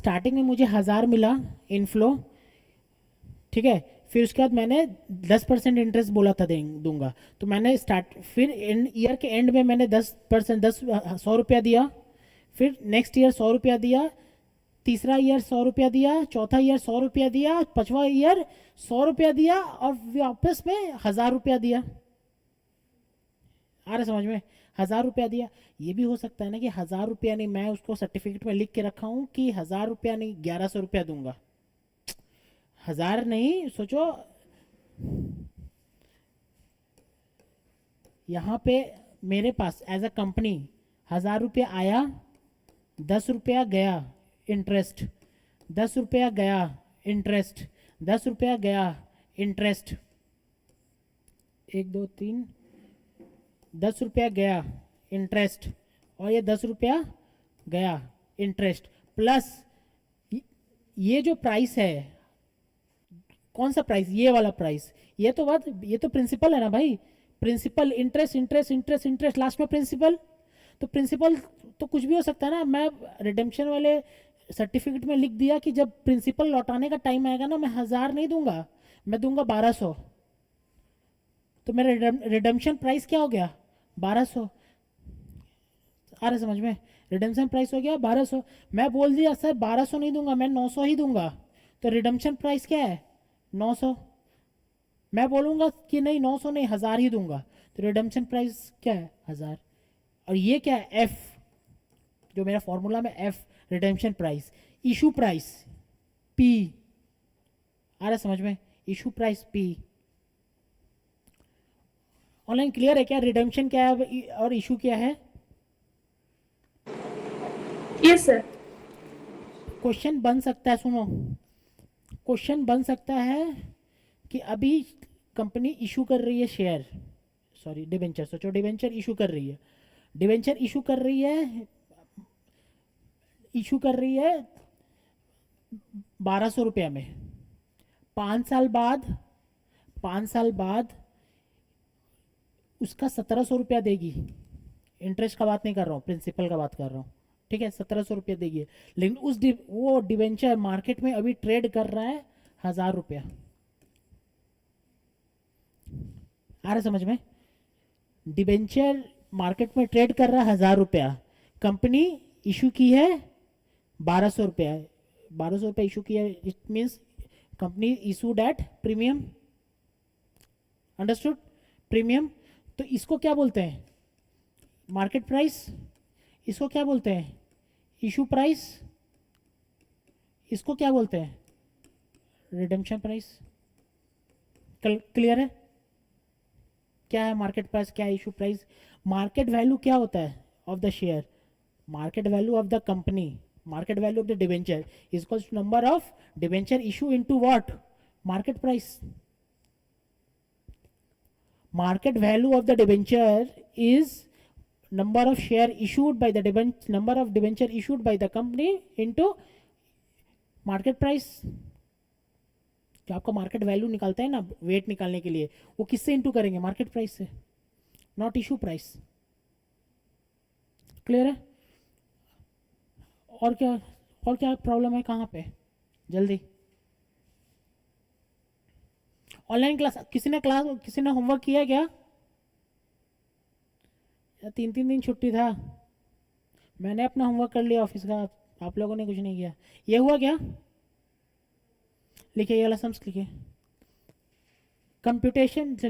Starting में मुझे 1000 मिला इनफ्लो, ठीक है, फिर उसके बाद मैंने 10% इंटरेस्ट बोला था दूंगा, तो मैंने स्टार्ट फिर ईयर के एंड में मैंने 10%, 100 रुपया दिया, फिर नेक्स्ट ईयर 100 रुपया दिया, तीसरा ईयर 100 रुपया दिया, चौथा ईयर 100 रुपया दिया, पांचवा ईयर 100 रुपया दिया, और वापस में 1000 रुपया दिया। आ रहा समझ में? 1000 रुपया दिया। ये भी हो सकता है ना कि 1000 रुपया नहीं, मैं उसको सर्टिफिकेट में लिख के रखा हूँ कि 1000 रुपया नहीं 1100 रुपया दूंगा। 1000 नहीं, सोचो यहाँ पे मेरे पास एज अ कंपनी 1000 रुपया आया, 10 रुपया गया इंटरेस्ट, 10 रुपया गया इंटरेस्ट, 10 रुपया गया इंटरेस्ट, 1 2 3, 10 रुपया गया इंटरेस्ट, और ये 10 रुपया गया इंटरेस्ट, प्लस ये जो प्राइस है, कौन सा प्राइस? ये वाला प्राइस। ये तो बात, ये तो प्रिंसिपल है ना भाई, principal, interest interest interest interest, last में प्रिंसिपल। तो प्रिंसिपल तो कुछ भी हो सकता है ना। मैं रिडेम्पशन वाले सर्टिफिकेट में लिख दिया कि जब प्रिंसिपल लौटाने का टाइम आएगा ना, मैं 1000 नहीं दूंगा, मैं दूंगा 1200। तो मेरा रिडेम्पशन प्राइस क्या हो गया? 1200। आ रहा समझ में? रिडेम्पशन प्राइस हो गया 1200। मैं बोल दिया सर 1200 नहीं दूंगा, मैं 900 ही दूंगा, तो रिडेम्पशन प्राइस क्या है? 900। मैं बोलूंगा कि नहीं 900 नहीं, 1000 ही दूंगा, तो रिडेम्पशन प्राइस क्या है? 1000। और ये क्या है? एफ, जो मेरा फॉर्मूला में F, redemption price. Issue price P. आ रहा समझ में? Issue price P. Online clear है क्या? रिडेम्पशन क्या है और इशू क्या है? Yes sir. क्वेश्चन बन सकता है, सुनो, क्वेश्चन बन सकता है कि अभी कंपनी इशू कर रही है शेयर, सॉरी डिबेंचर, सोचो डिबेंचर इशू कर रही है, डिबेंचर इशू कर रही है, इशू कर रही है 1200 रुपया में। 5 साल बाद, 5 साल बाद उसका 1700 रुपया देगी। इंटरेस्ट का बात नहीं कर रहा हूँ, प्रिंसिपल का बात कर रहा हूँ, ठीक है? 1700 रुपया देगी, लेकिन उस वो डिबेंचर मार्केट में अभी ट्रेड कर रहा है 1000 रुपया। आ रहा समझ में? डिबेंचर मार्केट में ट्रेड कर रहा है 1000 रुपया, कंपनी इशू की है 1200 रुपया, 1200 रुपया इशू किया, it means company issued at premium. Understood? Premium. तो इसको क्या बोलते हैं? Market price. इसको क्या बोलते हैं? Issue price. इसको क्या बोलते हैं? Redemption price. क्लियर है? क्या है मार्केट प्राइस, क्या है इशू प्राइस? मार्केट वैल्यू क्या होता है of the share? Market value of the company, market value of the debenture is equals to number of debenture issue into what? Market price. Market value of the debenture is number of share issued by the number of debenture issued by the company into market price। जो आपका market value निकालता है ना wait निकालने के लिए, वो किससे इंटू करेंगे? मार्केट प्राइस से, नॉट इशू प्राइस। क्लियर है? और क्या, और क्या प्रॉब्लम है? कहाँ पे? जल्दी। ऑनलाइन क्लास किसी ने होमवर्क किया क्या? 3 3 दिन छुट्टी था, मैंने अपना होमवर्क कर लिया ऑफिस का, आप लोगों ने कुछ नहीं किया। ये हुआ क्या? लिखिए, ये वाला सम्स लिखिए, कंप्यूटेशन से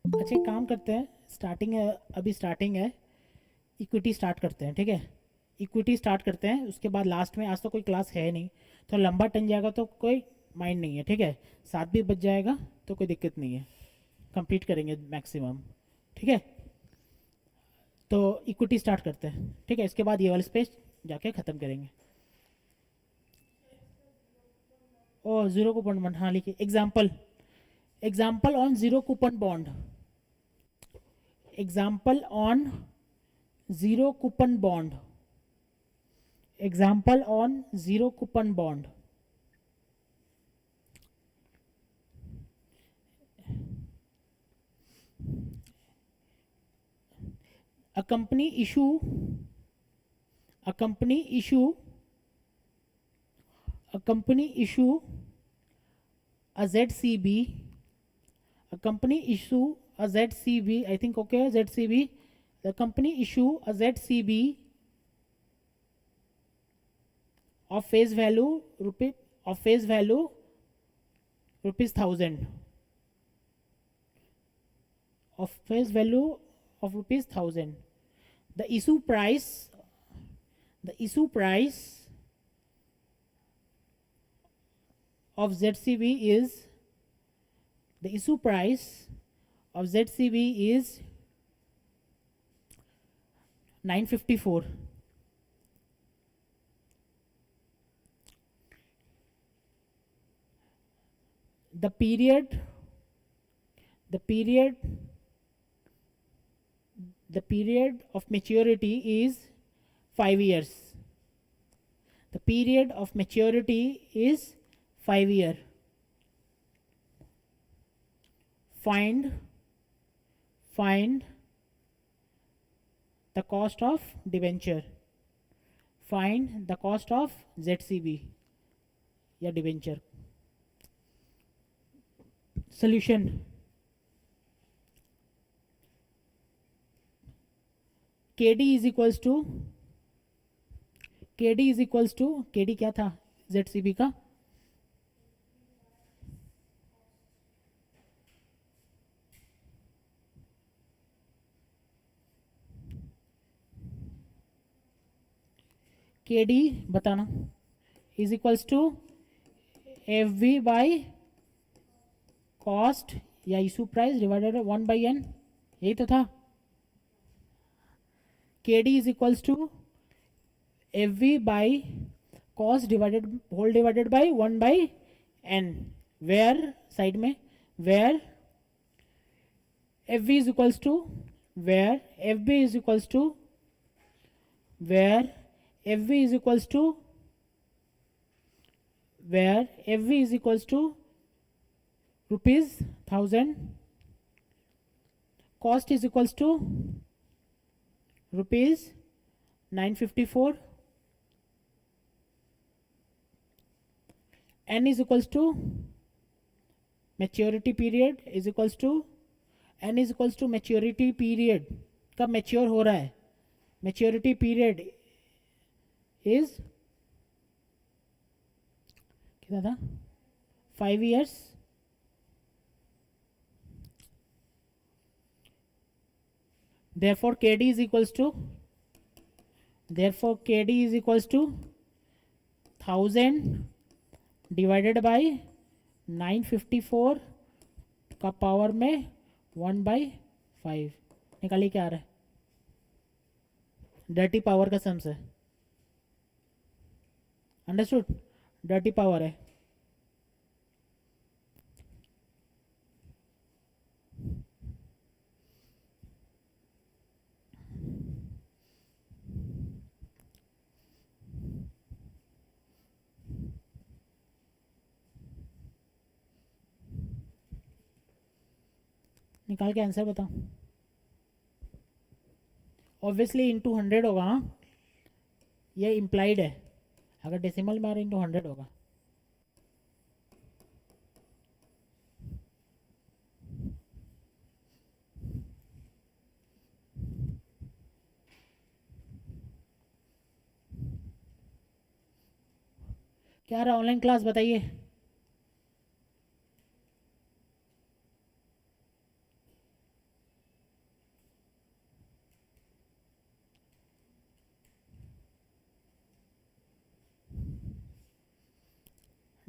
अच्छा एक काम करते हैं, स्टार्टिंग है अभी, स्टार्टिंग है, इक्विटी स्टार्ट करते हैं, ठीक है? इक्विटी स्टार्ट करते हैं, उसके बाद लास्ट में, आज तो कोई क्लास है नहीं तो लंबा टन जाएगा तो कोई माइंड नहीं है, ठीक है? 7 भी बच जाएगा तो कोई दिक्कत नहीं है, कंप्लीट करेंगे मैक्सिमम, ठीक है? तो इक्विटी स्टार्ट करते हैं, ठीक है? इसके बाद ये वाले स्पेस जाके ख़त्म करेंगे। ओ जीरो कूपन बॉन्ड, हाँ लिखिए, example, example on zero coupon bond, example on zero coupon bond, example on zero coupon bond. a company issue a company issue a company issue a ZCB, a company issue a ZCB, I think okay, ZCB, the company issue a ZCB of face value rupees 1000, of face value of rupees 1000. The issue price of ZCB is the issue price of ZCB is 954. The period of maturity is 5 years. The period of maturity is 5 year. Find the cost of debenture. Find the cost of ZCB या debenture. Solution. KD is equals to KD क्या था ZCB का? KD बताना is equals to FV by cost या issue price divided 1/n, यही तो था. KD is equals to FV by cost divided whole divided by 1/n, where side में where FV is equals to where FB is equals to where FV is equals to where FV is equals to rupees 1000, cost is equals to rupees 954, n is equals to maturity period is equals to n is equals to maturity period, कब mature हो रहा है, maturity period is कितना था 5 years. Therefore KD is equals to 1000 divided by 954 का power में 1/5 निकालिए क्या आ रहा है, डर्टी पावर का सम से. अंडरस्टूड, डर्टी पावर है. निकाल के आंसर बताओ. ऑब्वियसली इंटू 100 होगा. हाँ, ये इम्प्लाइड है, अगर डेसिमल में आ रहा इंटू 100 होगा. क्या रहा ऑनलाइन क्लास बताइए.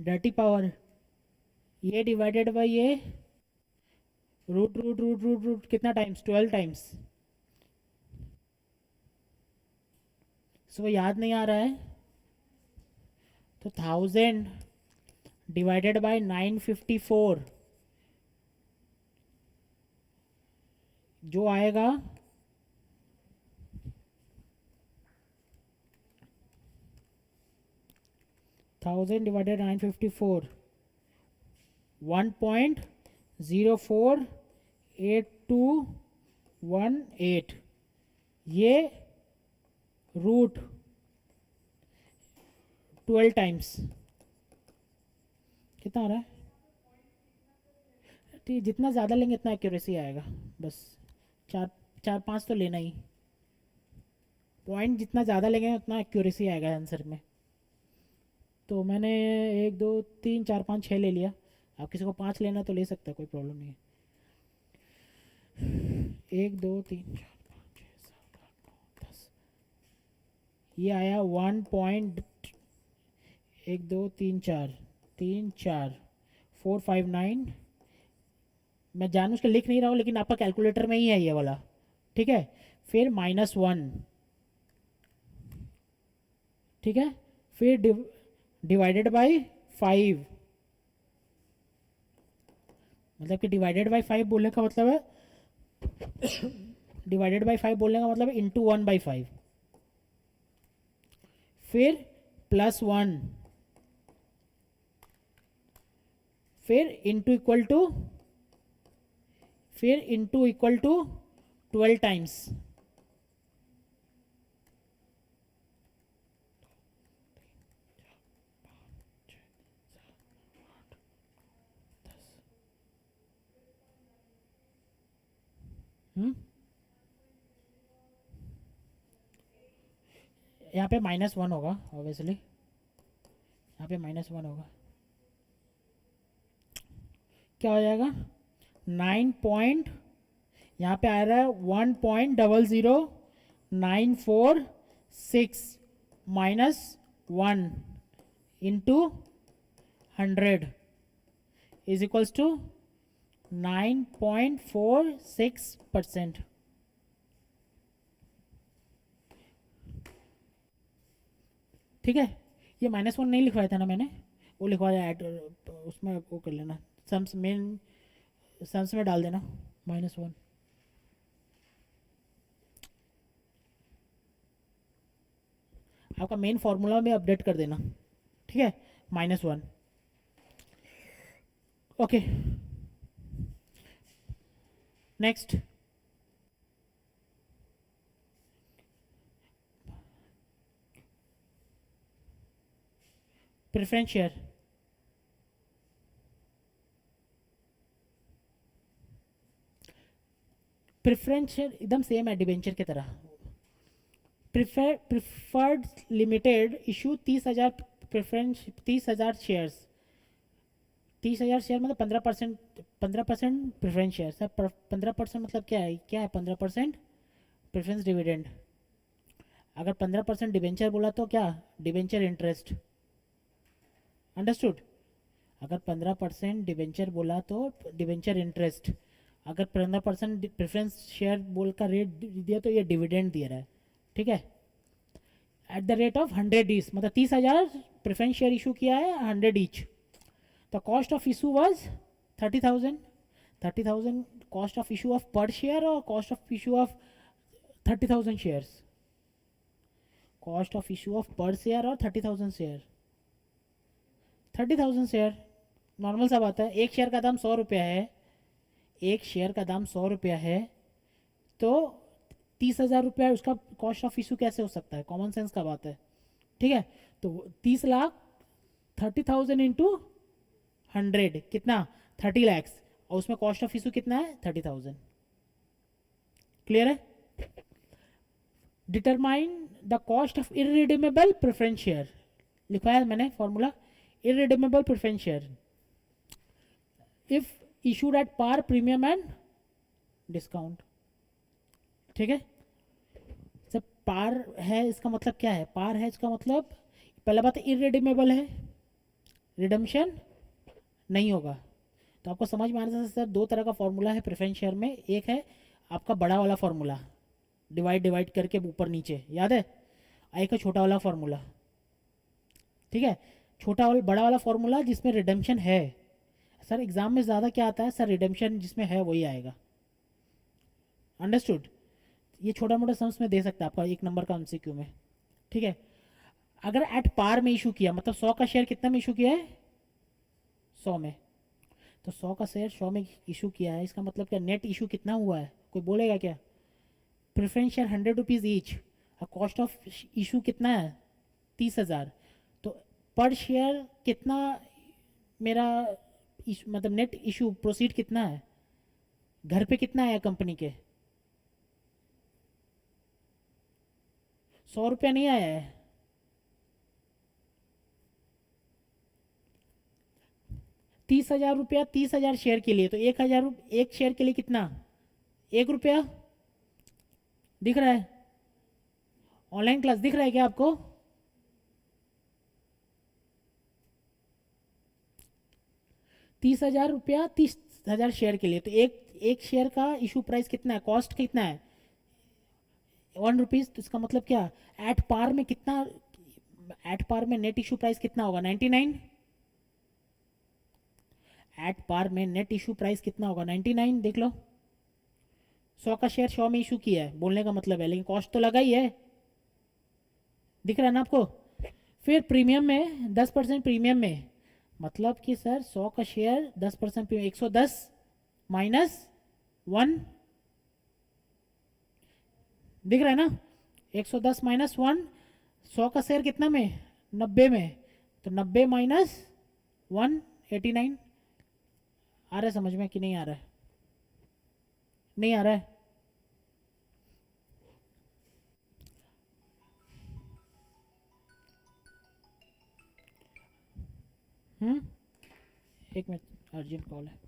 डर्टी पावर ये डिवाइडेड बाय ये root root root root root कितना टाइम्स 12 टाइम्स. सो याद नहीं आ रहा है तो 1000 डिवाइडेड बाय 954 जो आएगा 1000 divided 954 1.048218 ये रूट 12 टाइम्स कितना आ रहा है? ठीक, जितना ज़्यादा लेंगे इतना एक्यूरेसी आएगा बस। चार चार पाँच तो लेना ही, पॉइंट जितना ज़्यादा लेंगे उतना एक्यूरेसी आएगा आंसर में। तो मैंने 1 2 3 4 5 6 ले लिया। आप किसी को 5 लेना तो ले सकते हैं, कोई प्रॉब्लम नहीं है। 1 2 3 4 5 6 7 8 9 10, ये आया 1 पॉइंट 1 2 3 4 मैं जानूँ उसके लिख नहीं रहा हूँ, लेकिन आपका कैलकुलेटर में ही है ये वाला, ठीक है। फिर -1, ठीक है। फिर डिवाइडेड बाई 5, मतलब कि डिवाइडेड बाई 5 बोलने का मतलब है डिवाइडेड बाई 5 बोलने का मतलब है ×1/5। फिर +1, फिर इंटू इक्वल टू 12 टाइम्स। यहाँ पे -1 होगा ऑब्वियसली, यहाँ पे -1 होगा। क्या हो जाएगा? 9 पॉइंट, यहाँ पे आ रहा है 1.00946 -1 इंटू 100 इज इक्वल्स टू 9.46%। ठीक है, ये -1 नहीं लिखवाया था ना मैंने, वो लिखवाया ऐड, उसमें वो कर लेना, सम्स में डाल देना -1। आपका मेन फार्मूला में अपडेट कर देना, ठीक है, -1। Okay, next. Preference share, preference share एकदम सेम है डिबेंचर की तरह। Preferred limited issue 30,000 preference, 30,000 shares. 30,000 share मतलब 15%, 15% प्रेफरेंस शेयर। सर 15% मतलब क्या है? क्या है 15%? Preference dividend. अगर 15% डिबेंचर बोला तो क्या? Debenture interest. अंडरस्टूड? अगर 15% डिबेंचर बोला तो डिबेंचर इंटरेस्ट। अगर 15% प्रेफरेंस शेयर बोल का रेट दिया तो ये डिविडेंड दे रहा है, ठीक है। At the rate of 100 each, मतलब 30,000 प्रेफरेंस शेयर इशू किया है, 100 each. The cost of issue was 30,000। 30,000 cost of issue of पर शेयर और cost of issue of 30,000 shares. Cost of issue of पर शेयर और 30,000 शेयर। 30,000 शेयर, नॉर्मल सा बात है। एक शेयर का दाम 100 रुपया है, एक शेयर का दाम 100 रुपया है, तो 30,000 रुपया उसका कॉस्ट ऑफ इशू कैसे हो सकता है? कॉमन सेंस का बात है, ठीक है। तो 30 लाख, 30,000 इंटू 100 कितना? 30 लैक्स, और उसमें कॉस्ट ऑफ इशू कितना है? 30,000। क्लियर है? Determine the cost of irredeemable preference share, लिखवाया है मैंने formula. Irredeemable preference share if issued at par, premium and discount, ठीक है। जब पार है इसका मतलब क्या है? पार है इसका मतलब पहला बात इररिडीमेबल है, रिडम्पशन नहीं होगा। तो आपको समझ में आना, सर दो तरह का फॉर्मूला है प्रेफरेंस शेयर में। एक है आपका बड़ा वाला फॉर्मूला, डिवाइड करके ऊपर नीचे, याद है। एक है छोटा वाला फॉर्मूला, ठीक है। छोटा वाला बड़ा वाला फॉर्मूला जिसमें रिडम्पशन है। सर एग्जाम में ज़्यादा क्या आता है? सर रिडम्पशन जिसमें है वही आएगा। अंडरस्टूड? ये छोटा मोटा सम्स में दे सकता है आपका 1 नंबर का एमसीक्यू में, ठीक है। अगर एट पार में इशू किया, मतलब 100 का शेयर कितना में इशू किया है? 100 में। तो 100 का शेयर 100 में इशू किया है, इसका मतलब क्या नेट इशू कितना हुआ है? कोई बोलेगा क्या? प्रेफरेंस शेयर 100 रुपीज़ ईच, और कॉस्ट ऑफ इशू कितना है 30,000, तो पर शेयर कितना मेरा मतलब नेट इशू प्रोसीड कितना है, घर पे कितना आया कंपनी के, 100 रुपया नहीं आया है। 30,000 रुपया 30,000 शेयर के लिए, तो 1,000 एक शेयर के लिए कितना, 1 रुपया। दिख रहा है? ऑनलाइन क्लास दिख रहा है क्या आपको? 30,000 रुपया 30,000 शेयर के लिए, तो एक शेयर का इशू प्राइस कितना है, कॉस्ट कितना है 1 रुपीज़, तो इसका मतलब क्या, एट पार में कितना, एट पार में नेट इशू प्राइस कितना होगा 99। एट पार में नेट इशू प्राइस कितना होगा 99, देख लो। 100 का शेयर 100 में इशू किया है बोलने का मतलब है, लेकिन कॉस्ट तो लगा ही है, दिख रहा है ना आपको। फिर प्रीमियम में 10% प्रीमियम में, मतलब कि सर 100 का शेयर 10% प्रीमियम, 110 -1, दिख रहा है ना, 110 -1, 100 का शेयर कितना में 90 में, तो 90 -1 89। आ रहा है समझ में कि नहीं आ रहा है? नहीं आ रहा है? हम्म, एक मिनट अर्जेंट कॉल है।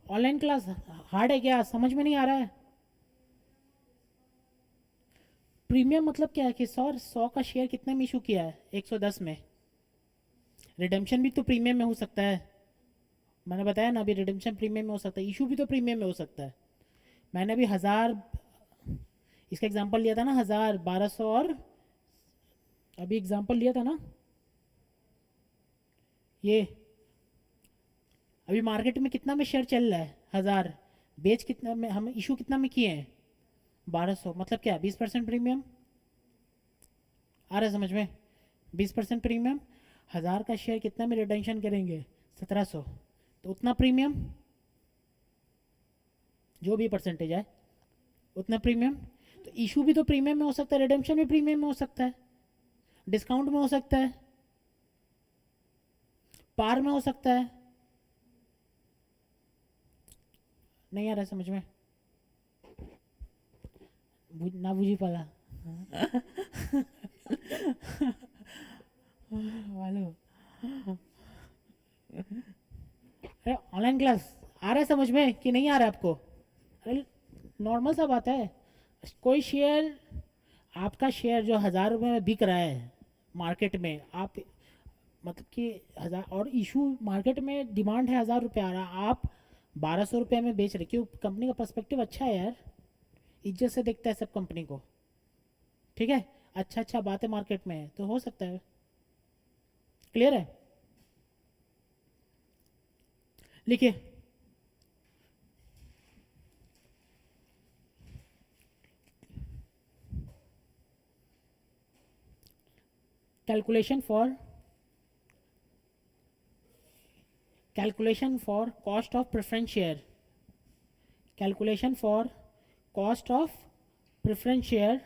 ऑनलाइन क्लास हार्ड है क्या, समझ में नहीं आ रहा है? प्रीमियम मतलब क्या है कि सर 100 का शेयर कितने में इशू किया है 110 में, रिडेम्पशन भी तो प्रीमियम में हो सकता है, मैंने बताया ना अभी, रिडेम्पशन प्रीमियम में हो सकता है, इशू भी तो प्रीमियम में हो सकता है। मैंने अभी 1000 इसका एग्जांपल लिया था ना, 1000 1200, और अभी एग्जांपल लिया था ना ये, अभी मार्केट में कितना में शेयर चल रहा है 1000, बेच कितना में, हम इशू कितना में किए हैं 1200, मतलब क्या 20% प्रीमियम। आ रहा है समझ में? 20% प्रीमियम, 1000 का शेयर कितना में रिटेंशन करेंगे 1700, तो उतना प्रीमियम, जो भी परसेंटेज है उतना प्रीमियम। तो इशू भी तो प्रीमियम में हो सकता है, रिडेम्पशन भी प्रीमियम में हो सकता है, डिस्काउंट में हो सकता है, पार में हो सकता है। नहीं आ रहा है समझ में? ना बुझी पाला वालो, अरे ऑनलाइन क्लास आ रहा है समझ में कि नहीं आ रहा है आपको? अरे नॉर्मल सा बात है, कोई शेयर, आपका शेयर जो 1000 रुपये में बिक रहा है मार्केट में, आप मतलब कि 1000, और इशू मार्केट में डिमांड है 1000 रुपये आ रहा, आप 1200 रुपये में बेच रहे, क्यों? कंपनी का पर्सपेक्टिव अच्छा है यार, इज्जत से देखता है सब कंपनी को, ठीक है, अच्छा अच्छा बात है मार्केट में है, तो हो सकता है। क्लियर है? लिखिए, calculation for cost of preference share, calculation for cost of preference share,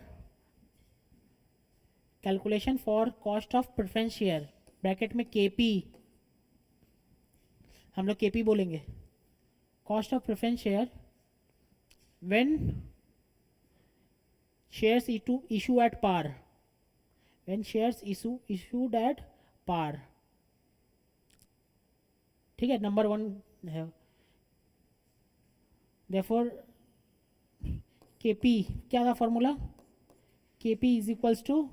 calculation for cost of preference share, bracket में केपी, हम लोग केपी बोलेंगे, cost of preference share when shares issue at par, when shares issued at par, ठीक है, number one है। therefore KP क्या था formula, KP is equals to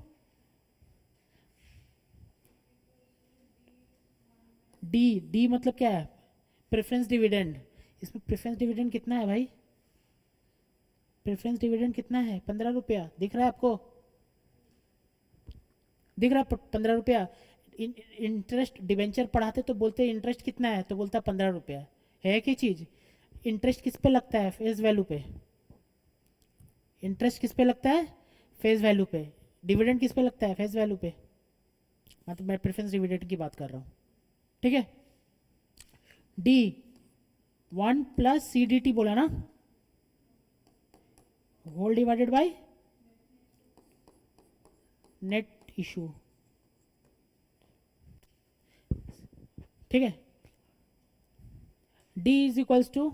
D, D मतलब क्या है, प्रेफरेंस डिविडेंड। इसमें प्रेफरेंस डिविडेंड कितना है भाई, प्रेफरेंस डिविडेंड कितना है, 15 रुपया, दिख रहा है आपको, दिख रहा है 15 रुपया। इंटरेस्ट डिवेंचर पढ़ाते तो बोलते इंटरेस्ट कितना है, तो बोलता 15 रुपया, है कि चीज। इंटरेस्ट किस पे लगता है, फेस वैल्यू पे। इंटरेस्ट किस पे लगता है, फेस वैल्यू पे। डिविडेंड किस पे लगता है, फेस वैल्यू पे। मतलब मैं प्रेफरेंस डिविडेंड की बात कर रहा हूँ, ठीक है। D 1 plus C D T बोला ना, whole divided by net issue, ठीक है। D is equals to,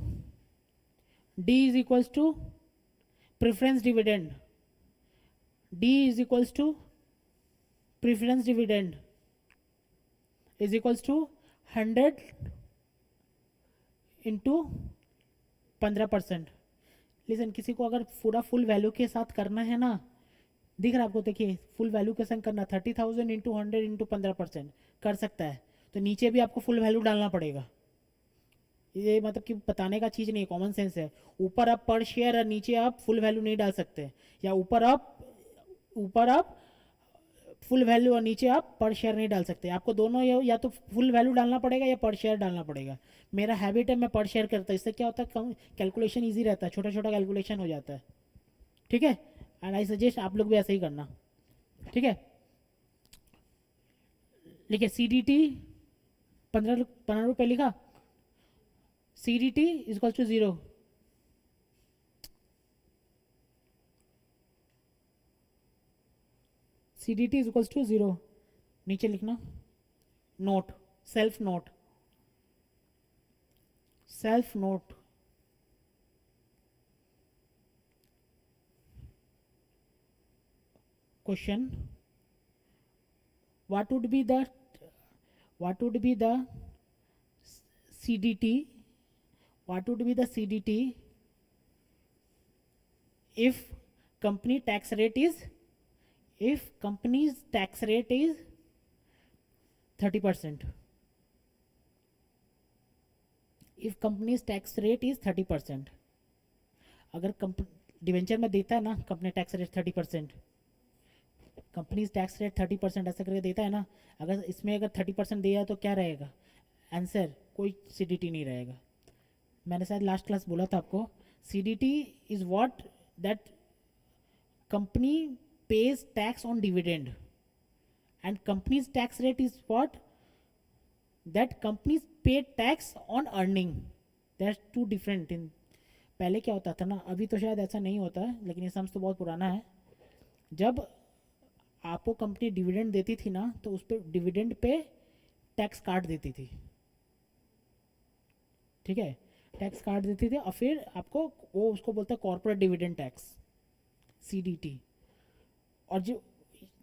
D is equals to preference dividend, D is equals to preference dividend is equals to 100 into 15%। Listen, किसी को अगर पूरा full value के साथ करना है ना, दिख रहा है आपको, देखिए फुल वैल्यू के संग करना, 30,000 इंटू 100 इंटू 15% कर सकता है, तो नीचे भी आपको फुल वैल्यू डालना पड़ेगा। ये मतलब कि बताने का चीज़ नहीं है, कॉमन सेंस है। ऊपर आप पर शेयर और नीचे आप फुल वैल्यू नहीं डाल सकते, या ऊपर आप फुल वैल्यू और नीचे आप पर शेयर नहीं डाल सकते। आपको दोनों या तो फुल वैल्यू डालना पड़ेगा या पर शेयर डालना पड़ेगा। मेरा हैबिट है मैं पर शेयर करता हूँ, इससे क्या होता है, कैलकुलेशन ईजी रहता है, छोटा छोटा कैलकुलेशन हो जाता है, ठीक है। एंड आई सजेस्ट आप लोग भी ऐसे ही करना, ठीक है। लिखिए सी डी टी 15 रुपये लिखा, C D T is equal to 0, C D T is equal to 0, नीचे लिखना note, self note, self note. Question, what would be the CDT, what would be the CDT if company tax rate is, if company's tax rate is 30%, if company's tax rate is 30%, अगर debenture में देता है ना company tax rate 30%, companies tax rate 30% ऐसा करके देता है ना, अगर इसमें अगर 30% दिया तो क्या रहेगा आंसर, कोई सीडीटी नहीं रहेगा। मैंने शायद लास्ट क्लास बोला था आपको, CDT is what that company pays tax on dividend, and companies tax rate is what that companies pay tax on earning, that's two different. इन पहले क्या होता था ना, अभी तो शायद ऐसा नहीं होता है, लेकिन ये समझ तो बहुत पुराना है। जब आपको कंपनी डिविडेंड देती थी ना, तो उस पर डिविडेंड पे टैक्स काट देती थी, ठीक है, टैक्स काट देती थी, और फिर आपको वो उसको बोलता है कॉर्पोरेट डिविडेंड टैक्स, सीडीटी। और जो,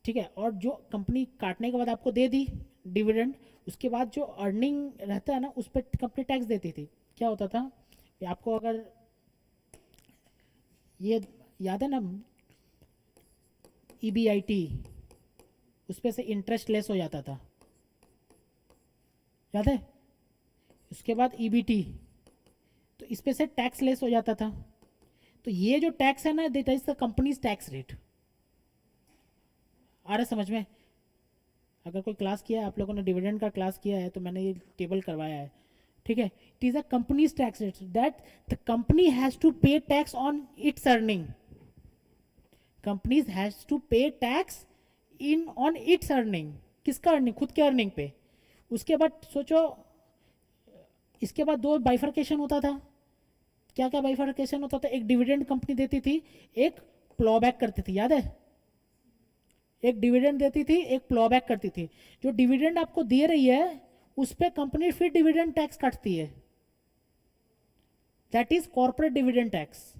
ठीक है, और जो कंपनी काटने के बाद आपको दे दी डिविडेंड, उसके बाद जो अर्निंग रहता है ना, उस पर कंपनी टैक्स देती थी। क्या होता था, आपको अगर ये याद है ना, EBIT, उस पर से इंटरेस्ट लेस हो जाता था, याद है। उसके बाद EBT, तो इस पे से टैक्स लेस हो जाता था। तो ये जो टैक्स है ना, that is the companies tax rate. आ रहा है समझ में। अगर कोई क्लास किया है आप लोगों ने, डिविडेंड का क्लास किया है, तो मैंने ये टेबल करवाया है, ठीक है। It is a companies tax rate that the company has to pay tax on its earning, companies has to pay tax in on its earning. किसका अर्निंग, खुद के अर्निंग पे। उसके बाद सोचो, इसके बाद दो बाइफर्केशन होता था। क्या क्या बाइफर्केशन होता था, एक डिविडेंड कंपनी देती थी, एक प्लॉबैक करती थी, याद है। एक डिविडेंड देती थी, एक प्लॉबैक करती थी। जो डिविडेंड आपको दे रही है उस पर कंपनी फिर डिविडेंड टैक्स काटती है, that is corporate dividend tax,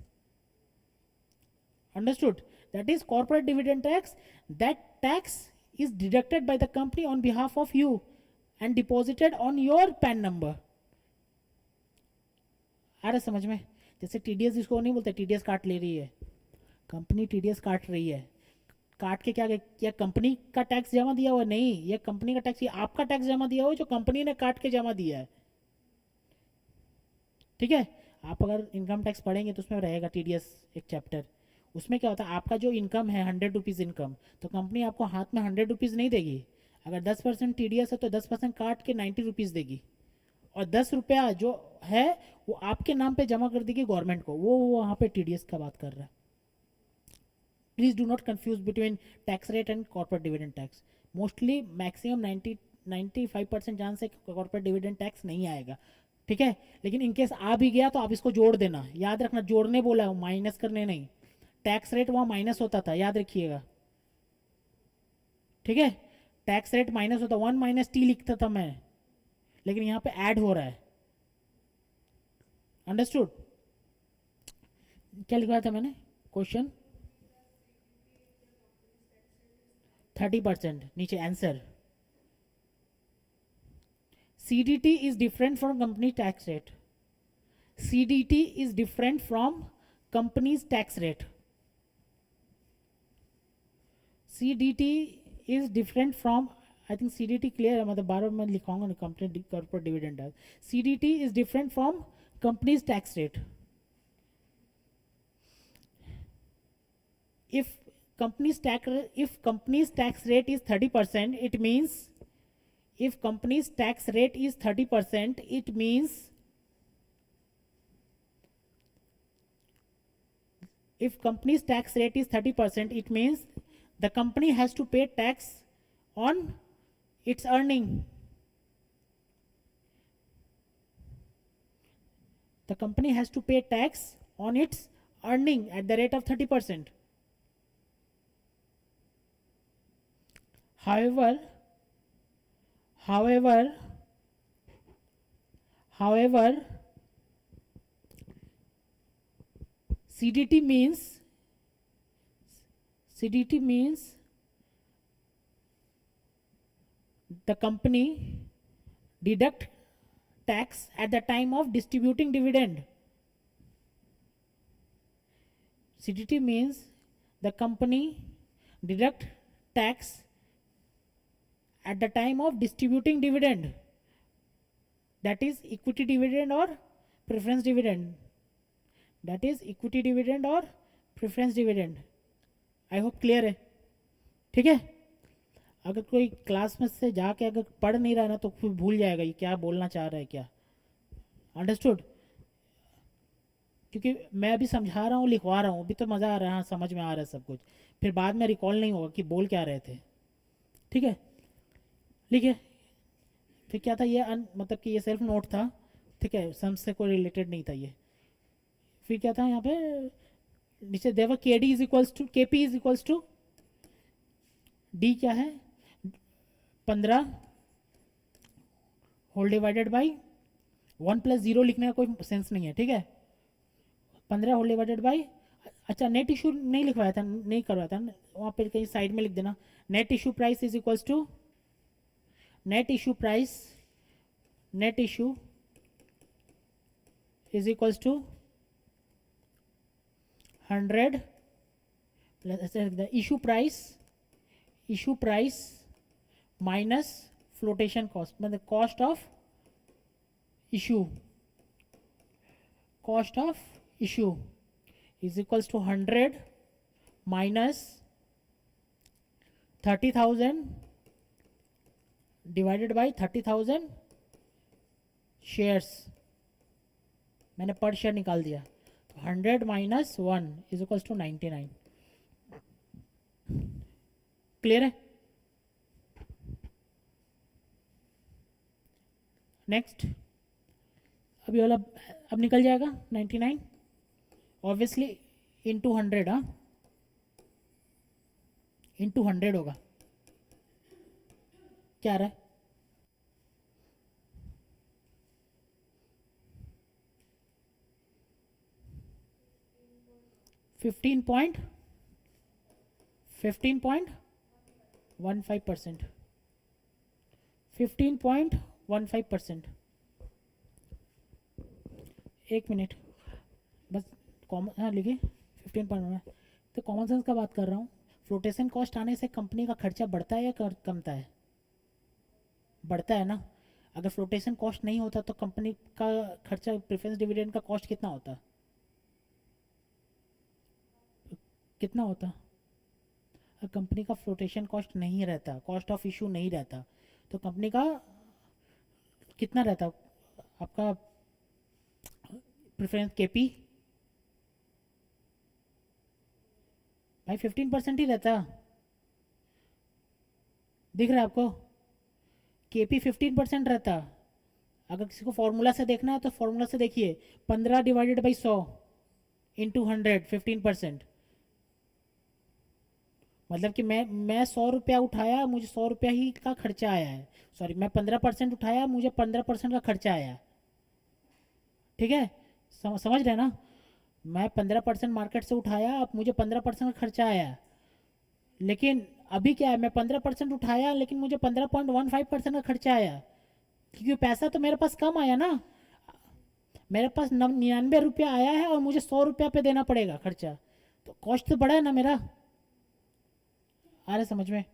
understood. that is corporate dividend tax. That tax is deducted by the company on behalf of you and deposited on your PAN number. आ रहा समझ में? जैसे TDS इसको नहीं बोलते, TDS काट ले रही है कंपनी, टीडीएस काट रही है, काट के क्या कंपनी का टैक्स जमा दिया हुआ? नहीं, ये कंपनी का टैक्स, ये आपका टैक्स जमा दिया हुआ जो कंपनी ने काट के जमा दिया है। ठीक है, आप अगर इनकम टैक्स पढ़ेंगे तो उसमें रहेगा टीडीएस एक चैप्टर, उसमें क्या होता है, आपका जो इनकम है 100 रुपीज़ इनकम, तो कंपनी आपको हाथ में 100 रुपीज़ नहीं देगी। अगर 10% टीडीएस है तो 10% काट के 90 रुपीज़ देगी, और 10 रुपया जो है वो आपके नाम पे जमा कर देगी गवर्नमेंट को। वो वहाँ पे टीडीएस का बात कर रहा है। Please do not confuse between tax rate and corporate dividend tax. Mostly maximum 95% chance है कॉर्पोरेट डिविडेंड टैक्स नहीं आएगा। ठीक है, लेकिन इनकेस आ भी गया तो आप इसको जोड़ देना, याद रखना, जोड़ने बोला है, माइनस करने नहीं। टैक्स रेट वहाँ माइनस होता था, याद रखिएगा। ठीक है, टैक्स रेट माइनस होता, 1 - T लिखता था मैं, लेकिन यहाँ पे ऐड हो रहा है। अंडरस्टूड? क्या लिखवाया था मैंने क्वेश्चन? 30% नीचे answer. CDT is different from company tax rate. CDT is different from company's tax rate. CDT is different from, I think CDT clear है, मतलब बार बार मैं लिखाऊंगा ना, कंपनी कॉर्पोरेट डिविडेंड है। CDT is different from company's tax rate. If company's tax rate is 30%, it means, if company's tax rate is 30%, it means, if company's tax rate is 30%, it means the company has to pay tax on its earning. The company has to pay tax on its earning at the rate of 30%. However, CDT means the company deduct tax at the time of distributing dividend. CDT means the company deduct tax at the time of distributing dividend, that is equity dividend or preference dividend. That is equity dividend or preference dividend. I hope clear है? ठीक है, अगर कोई class में से जाके अगर पढ़ नहीं रहा ना तो फिर भूल जाएगा ये क्या बोलना चाह रहा है क्या। अंडरस्टूड? क्योंकि मैं अभी समझा रहा हूँ, लिखवा रहा हूँ, अभी तो मज़ा आ रहा है, हाँ समझ में आ रहा है सब कुछ, फिर बाद में रिकॉल नहीं होगा कि बोल क्या रहे थे। ठीक है, लिखिए। फिर क्या था ये, मतलब कि ये सेल्फ नोट था, ठीक है, सम से कोई रिलेटेड नहीं था ये। फिर क्या था यहाँ पे नीचे देवा, K D is equals to K P is equals to D, क्या है 15 होल डिवाइडेड बाई 1 + 0 लिखने का कोई सेंस नहीं है। ठीक है, 15 होल डिवाइडेड बाई, अच्छा नेट इशू नहीं लिखवाया था, नहीं करवाया था वहाँ पे, कहीं साइड में लिख देना, net issue price is equals to, net issue price, net issue is equals to 100 the issue price minus flotation cost, मतलब cost of issue is equals to 100 minus 30,000 divided by 30,000 shares। मैंने पर share निकाल दिया, 100 minus 1 is equals to 99। Clear है? Next, अभी वाला अब निकल जाएगा 99 ऑब्वियसली इंटू 100, हाँ इंटू 100 होगा, क्या आ रहा है 15 पॉइंट 15.15%, 15.15%। एक मिनट बस, कॉमन, हाँ लिखिए 15.1। तो कॉमन सेंस का बात कर रहा हूँ। फ्लोटेशन कॉस्ट आने से कंपनी का खर्चा बढ़ता है या कमता है? बढ़ता है ना। अगर फ्लोटेशन कॉस्ट नहीं होता तो कंपनी का खर्चा, प्रेफरेंस डिविडेंड का कॉस्ट कितना होता? कितना होता? कंपनी का फ्लोटेशन कॉस्ट नहीं रहता, कॉस्ट ऑफ इशू नहीं रहता, तो कंपनी का कितना रहता आपका प्रेफरेंस केपी? भाई 15% ही रहता। दिख रहा है आपको? केपी 15% रहता। अगर किसी को फॉर्मूला से देखना है तो फॉर्मूला से देखिए, 15 डिवाइडेड बाई 100 इंटू 100, 15%। मतलब कि मैं 100 रुपया उठाया, मुझे 100 रुपया ही का खर्चा आया है। सॉरी, मैं 15% उठाया, मुझे 15% का खर्चा आया। ठीक है, समझ रहे हैं ना? मैं 15% मार्केट से उठाया, अब मुझे 15% का खर्चा आया। लेकिन अभी क्या है, मैं 15% उठाया लेकिन मुझे 15.15% का खर्चा आया, क्योंकि पैसा तो मेरे पास कम आया ना। मेरे पास 99 रुपया आया है और मुझे 100 रुपया पे देना पड़ेगा खर्चा, तो कॉस्ट तो बड़ा है ना मेरा। आ रहा है समझ में?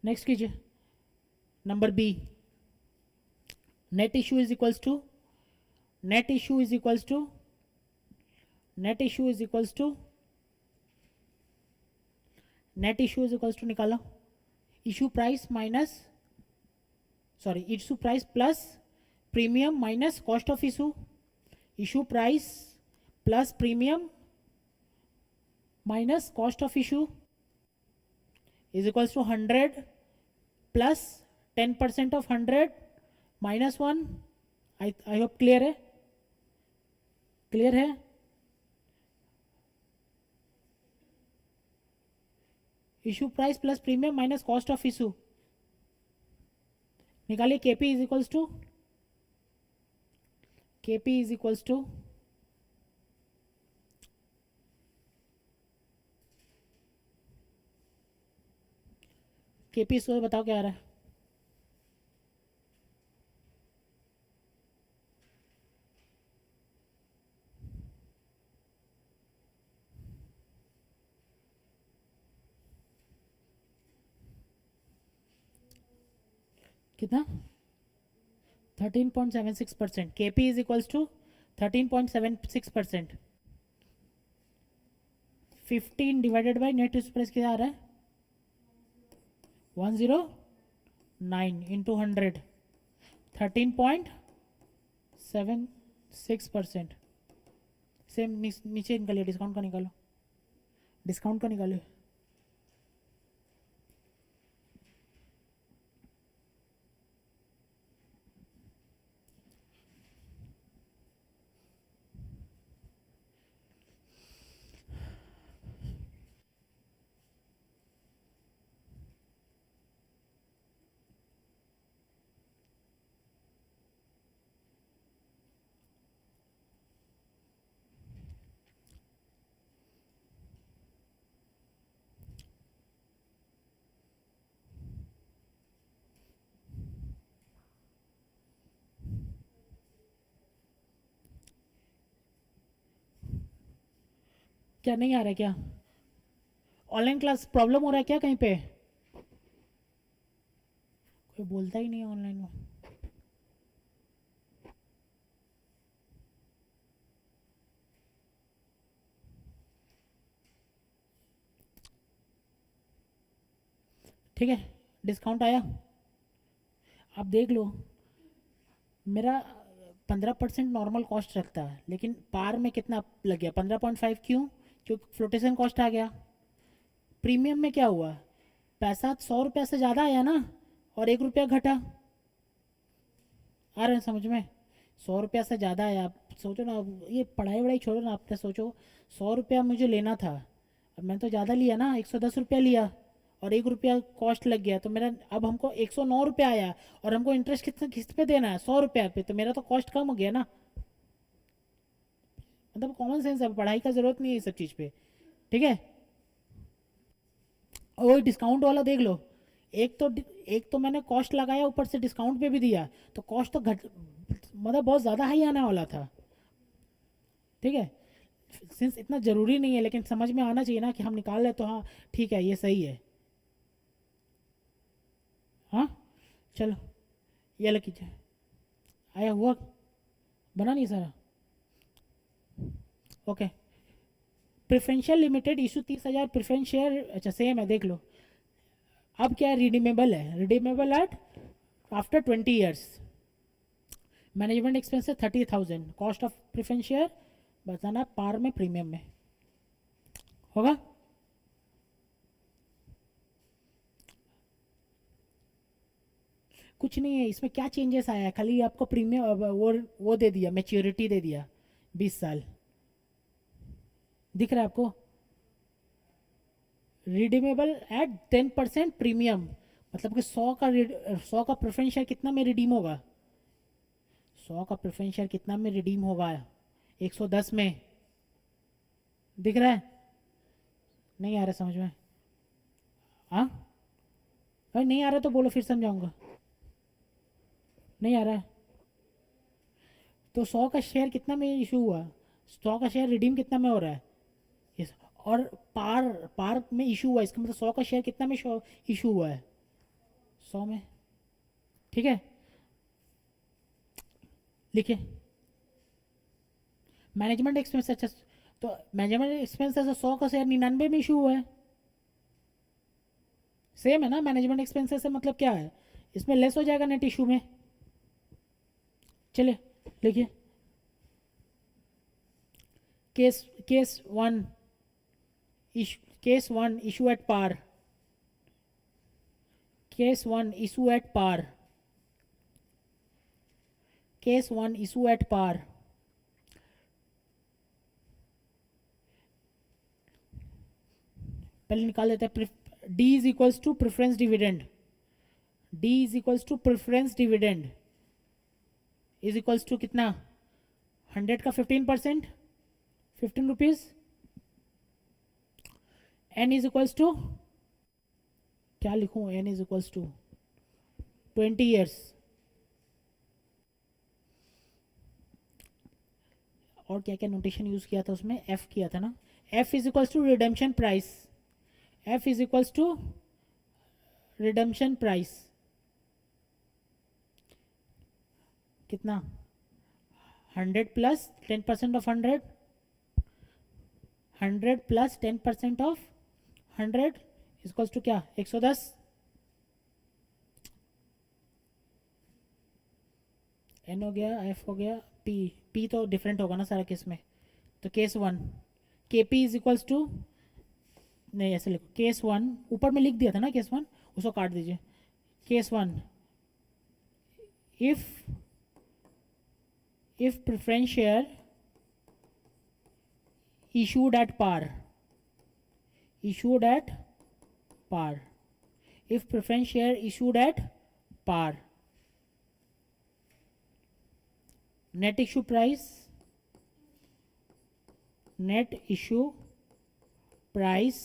नेक्स्ट कीजिए, number B. Net issue is equals to, net issue is equals to, net issue is equals to, net issue is equals to निकालो, issue price minus, sorry, issue price plus premium minus cost of issue. Issue price plus premium minus cost of issue is equals to 100 plus 10% of 100 minus 1। I hope clear है, clear है? Issue price plus premium minus cost of issue निकालिए। KP is equals to, KP is equals to, KP इसको बताओ क्या आ रहा है? कितना? 13.76%। KP is equals to 13.76%। 15 divided by net price क्या आ रहा है? 109 इंटू 100, 13.76%। सेम नीचे निकालिए, डिस्काउंट का निकालो, डिस्काउंट का निकालिए। क्या नहीं आ रहा है क्या? ऑनलाइन क्लास प्रॉब्लम हो रहा है क्या कहीं पे? कोई बोलता ही नहीं है ऑनलाइन में। ठीक है, डिस्काउंट आया, आप देख लो। मेरा 15% नॉर्मल कॉस्ट रखता है, लेकिन पार में कितना लग गया? 15.5। क्यों? क्योंकि फ्लोटेशन कॉस्ट आ गया। प्रीमियम में क्या हुआ? पैसा 100 रुपया से ज़्यादा आया ना, और 1 रुपया घटा। आ रहे हैं समझ में? 100 रुपया से ज़्यादा आया। आप सोचो ना, अब ये पढ़ाई वढ़ाई छोड़ो ना, आपने सोचो 100 रुपया मुझे लेना था, अब मैं तो ज़्यादा लिया ना, 110 रुपया लिया, और 1 रुपया कॉस्ट लग गया, तो मेरा अब हमको 109 रुपया आया, और हमको इंटरेस्ट कितना किस्त पे देना है? 100 रुपया पे, तो मेरा तो कॉस्ट कम हो गया ना। मतलब कॉमन सेंस है, पढ़ाई का ज़रूरत नहीं है ये सब चीज़ पे। ठीक है, और वही डिस्काउंट वाला देख लो, एक तो मैंने कॉस्ट लगाया ऊपर से डिस्काउंट पे भी दिया, तो कॉस्ट तो घट मतलब बहुत ज़्यादा हाई आने वाला था। ठीक है, सिंस इतना ज़रूरी नहीं है, लेकिन समझ में आना चाहिए ना कि हम निकाल रहे तो हाँ ठीक है ये सही है। हाँ चलो ये अलग कीजिए, आया हुआ, बना नहीं सारा, okay. Preferential limited issue 30,000 preference share, अच्छा सेम है देख लो। अब क्या है, रिडीमेबल है, redeemable eight after 20 years. Management expense 30,000, cost of preference share बताना पार में प्रीमियम में होगा। कुछ नहीं है इसमें, क्या चेंजेस आया है, खाली आपको प्रीमियम वो दे दिया, मैच्योरिटी दे दिया 20 साल, दिख रहा है आपको। रिडीमेबल एट 10% प्रीमियम, मतलब कि 100 का प्रेफरेंस शेयर कितना में रिडीम होगा, 100 का प्रेफरेंस शेयर कितना में रिडीम होगा, 110 में, दिख रहा है, नहीं आ रहा समझ में। हाँ भाई नहीं आ रहा तो बोलो फिर समझाऊंगा, नहीं आ रहा है तो 100 का शेयर कितना में इशू हुआ, 100 का शेयर रिडीम कितना में हो रहा है, इस और पार पार में इशू हुआ, इसका मतलब 100 का शेयर कितना में इशू हुआ है, 100 में, ठीक है। लिखिए मैनेजमेंट एक्सपेंस, अच्छा तो मैनेजमेंट एक्सपेंस 100 का शेयर 99 में इशू हुआ है, सेम है ना। मैनेजमेंट एक्सपेंसेस से मतलब क्या है, इसमें लेस हो जाएगा नेट इशू में। चलिए लिखिए, case case one case one issue at par, case one issue at par, case one issue at par, पहले निकाल लेते हैं। D is equals to preference dividend, D is equals to preference dividend is equals to कितना, 100 का 15%, 15 rupees, N is equals to, क्या लिखूं, N is equals to 20 years, और क्या क्या नोटेशन यूज किया था उसमें, एफ किया था ना, F is equals to redemption price, F is equals to redemption price कितना, 100 plus 10% of 100, 100 plus 10% of 100 equals to क्या, 110, एन हो गया, एफ हो गया, पी, पी तो डिफरेंट होगा ना सारा केस में, तो केस वन, के पी इज इक्वल्स टू, नहीं ऐसे लिखो, केस वन ऊपर में लिख दिया था ना केस वन, उसको काट दीजिए, case one, if preference share issued at par, issued at par, if preference share issued at par, net issue price, net issue price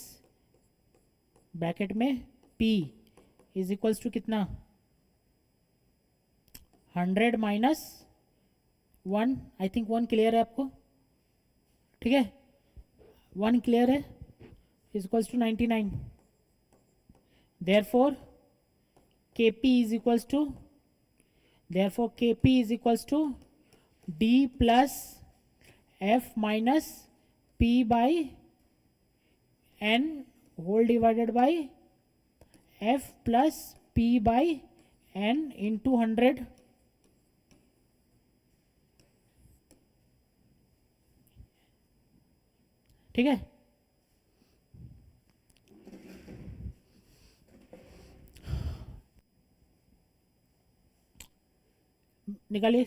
bracket में P इज इक्वल्स टू कितना, 100 माइनस 1, आई थिंक 1 क्लियर है आपको, ठीक है, 1 clear है, is equals to 99, therefore kp is equals to, therefore kp is equals to d plus f minus p by n whole divided by f plus p by n into 100, ठीक है। निकालिए,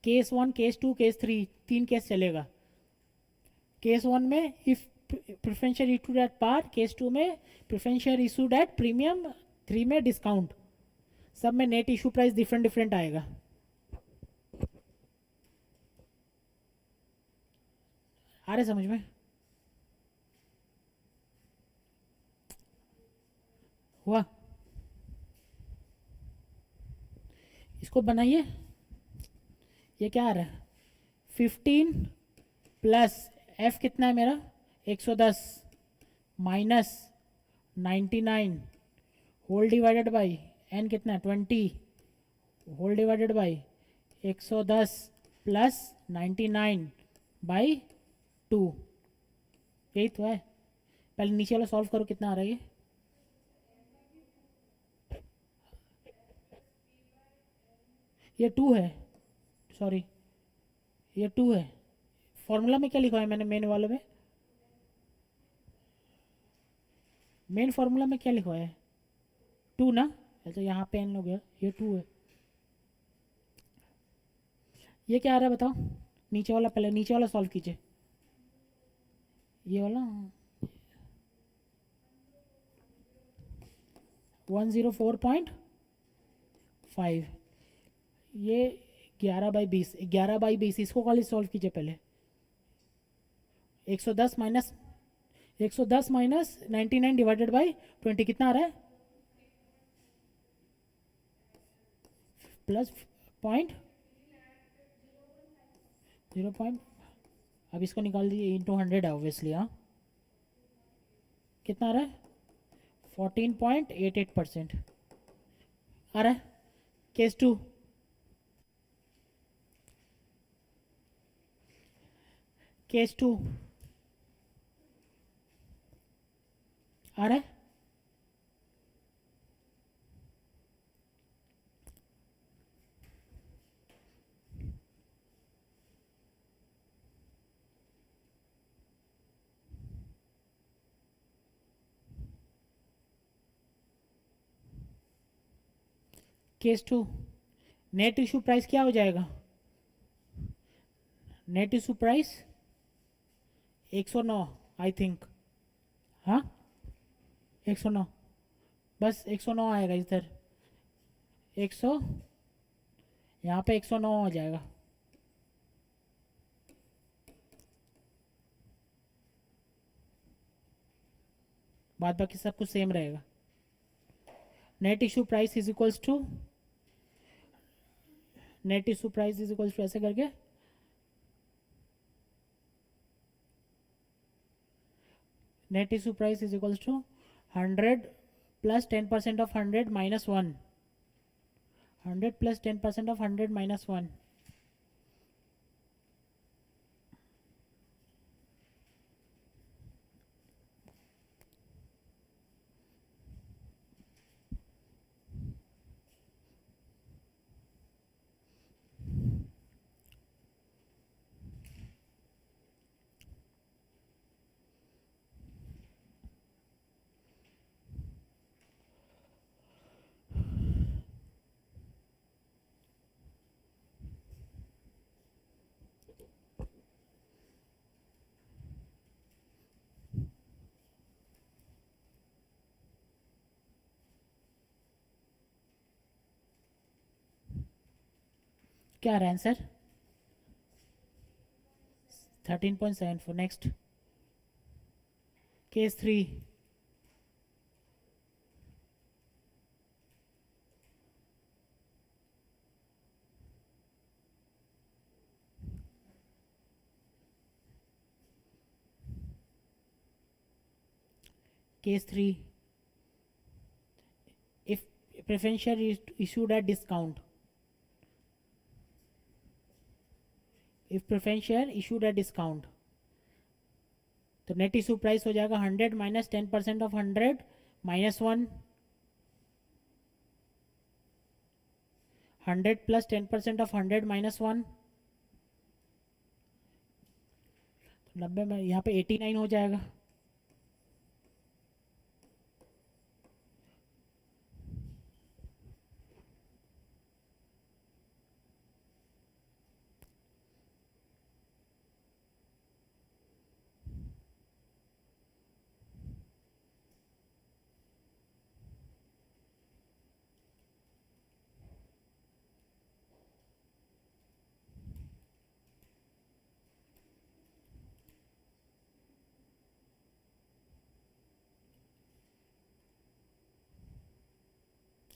case 1, case 2, case 3, 3 case चलेगा. Case 1 में if preferential issued at par, case 2 में preferential issued at premium, 3 में discount. सब में net issue price different different आएगा. आ रहे समझ में? हुआ? इसको बनाइए. ये क्या आ रहा है? 15 प्लस एफ कितना है मेरा? 110 minus 99 whole divided by N कितना है? 20 whole divided by 110 plus 99 by 2. यही तो है. पहले नीचे वाला सॉल्व करो, कितना आ रहा है ये? ये 2 है, सॉरी ये 2 है. फॉर्मूला में क्या लिखा है मैंने? मेन वाले में, मेन फॉर्मूला में क्या लिखा है? 2 ना. तो यहाँ पे एन हो गया, ये 2 है. ये क्या आ रहा है बताओ? नीचे वाला, पहले नीचे वाला सॉल्व कीजिए. ये वाला 104.5. ये 11/20, 11/20. इसको खाली सॉल्व कीजिए पहले. 110 माइनस 99 डिवाइडेड बाई 20 कितना आ रहा है? Plus point 0. अब इसको निकाल दीजिए. इंटू 100 है ऑब्वियसली. हाँ, कितना आ रहा है? 14.88% आ रहा है. केस 2, केस 2 आ रहा है. केस 2 नेट इशू प्राइस क्या हो जाएगा? Net issue price 109 I think. हाँ, 109. बस 109 आएगा इधर. 100, यहाँ पे 109 आ जाएगा. बाद बाकी सब कुछ सेम रहेगा. Net issue price is equals to, net issue price is equals to ऐसे करके net issue price is equals to 100 plus 10% of 100 minus 1. 100 plus 10% of 100 minus 1. क्या रहा है answer? 13.74. Next case 3. Case 3. If preferential is issued at discount. If preferential issued at discount, तो net issue price हो जाएगा 100 minus 10% of 100 minus 1. 100 plus 10% of 100 minus 1. 90 में यहाँ पे 89 हो जाएगा.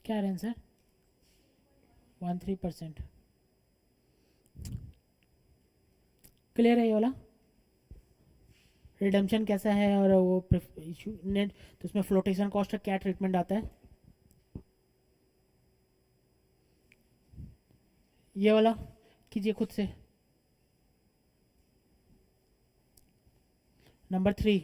क्या है आंसर? 13%। क्लियर है ये वाला? रिडम्पशन कैसा है और वो इशू नेट, तो उसमें फ्लोटेशन कॉस्ट का क्या ट्रीटमेंट आता है? ये वाला कीजिए खुद से। नंबर 3।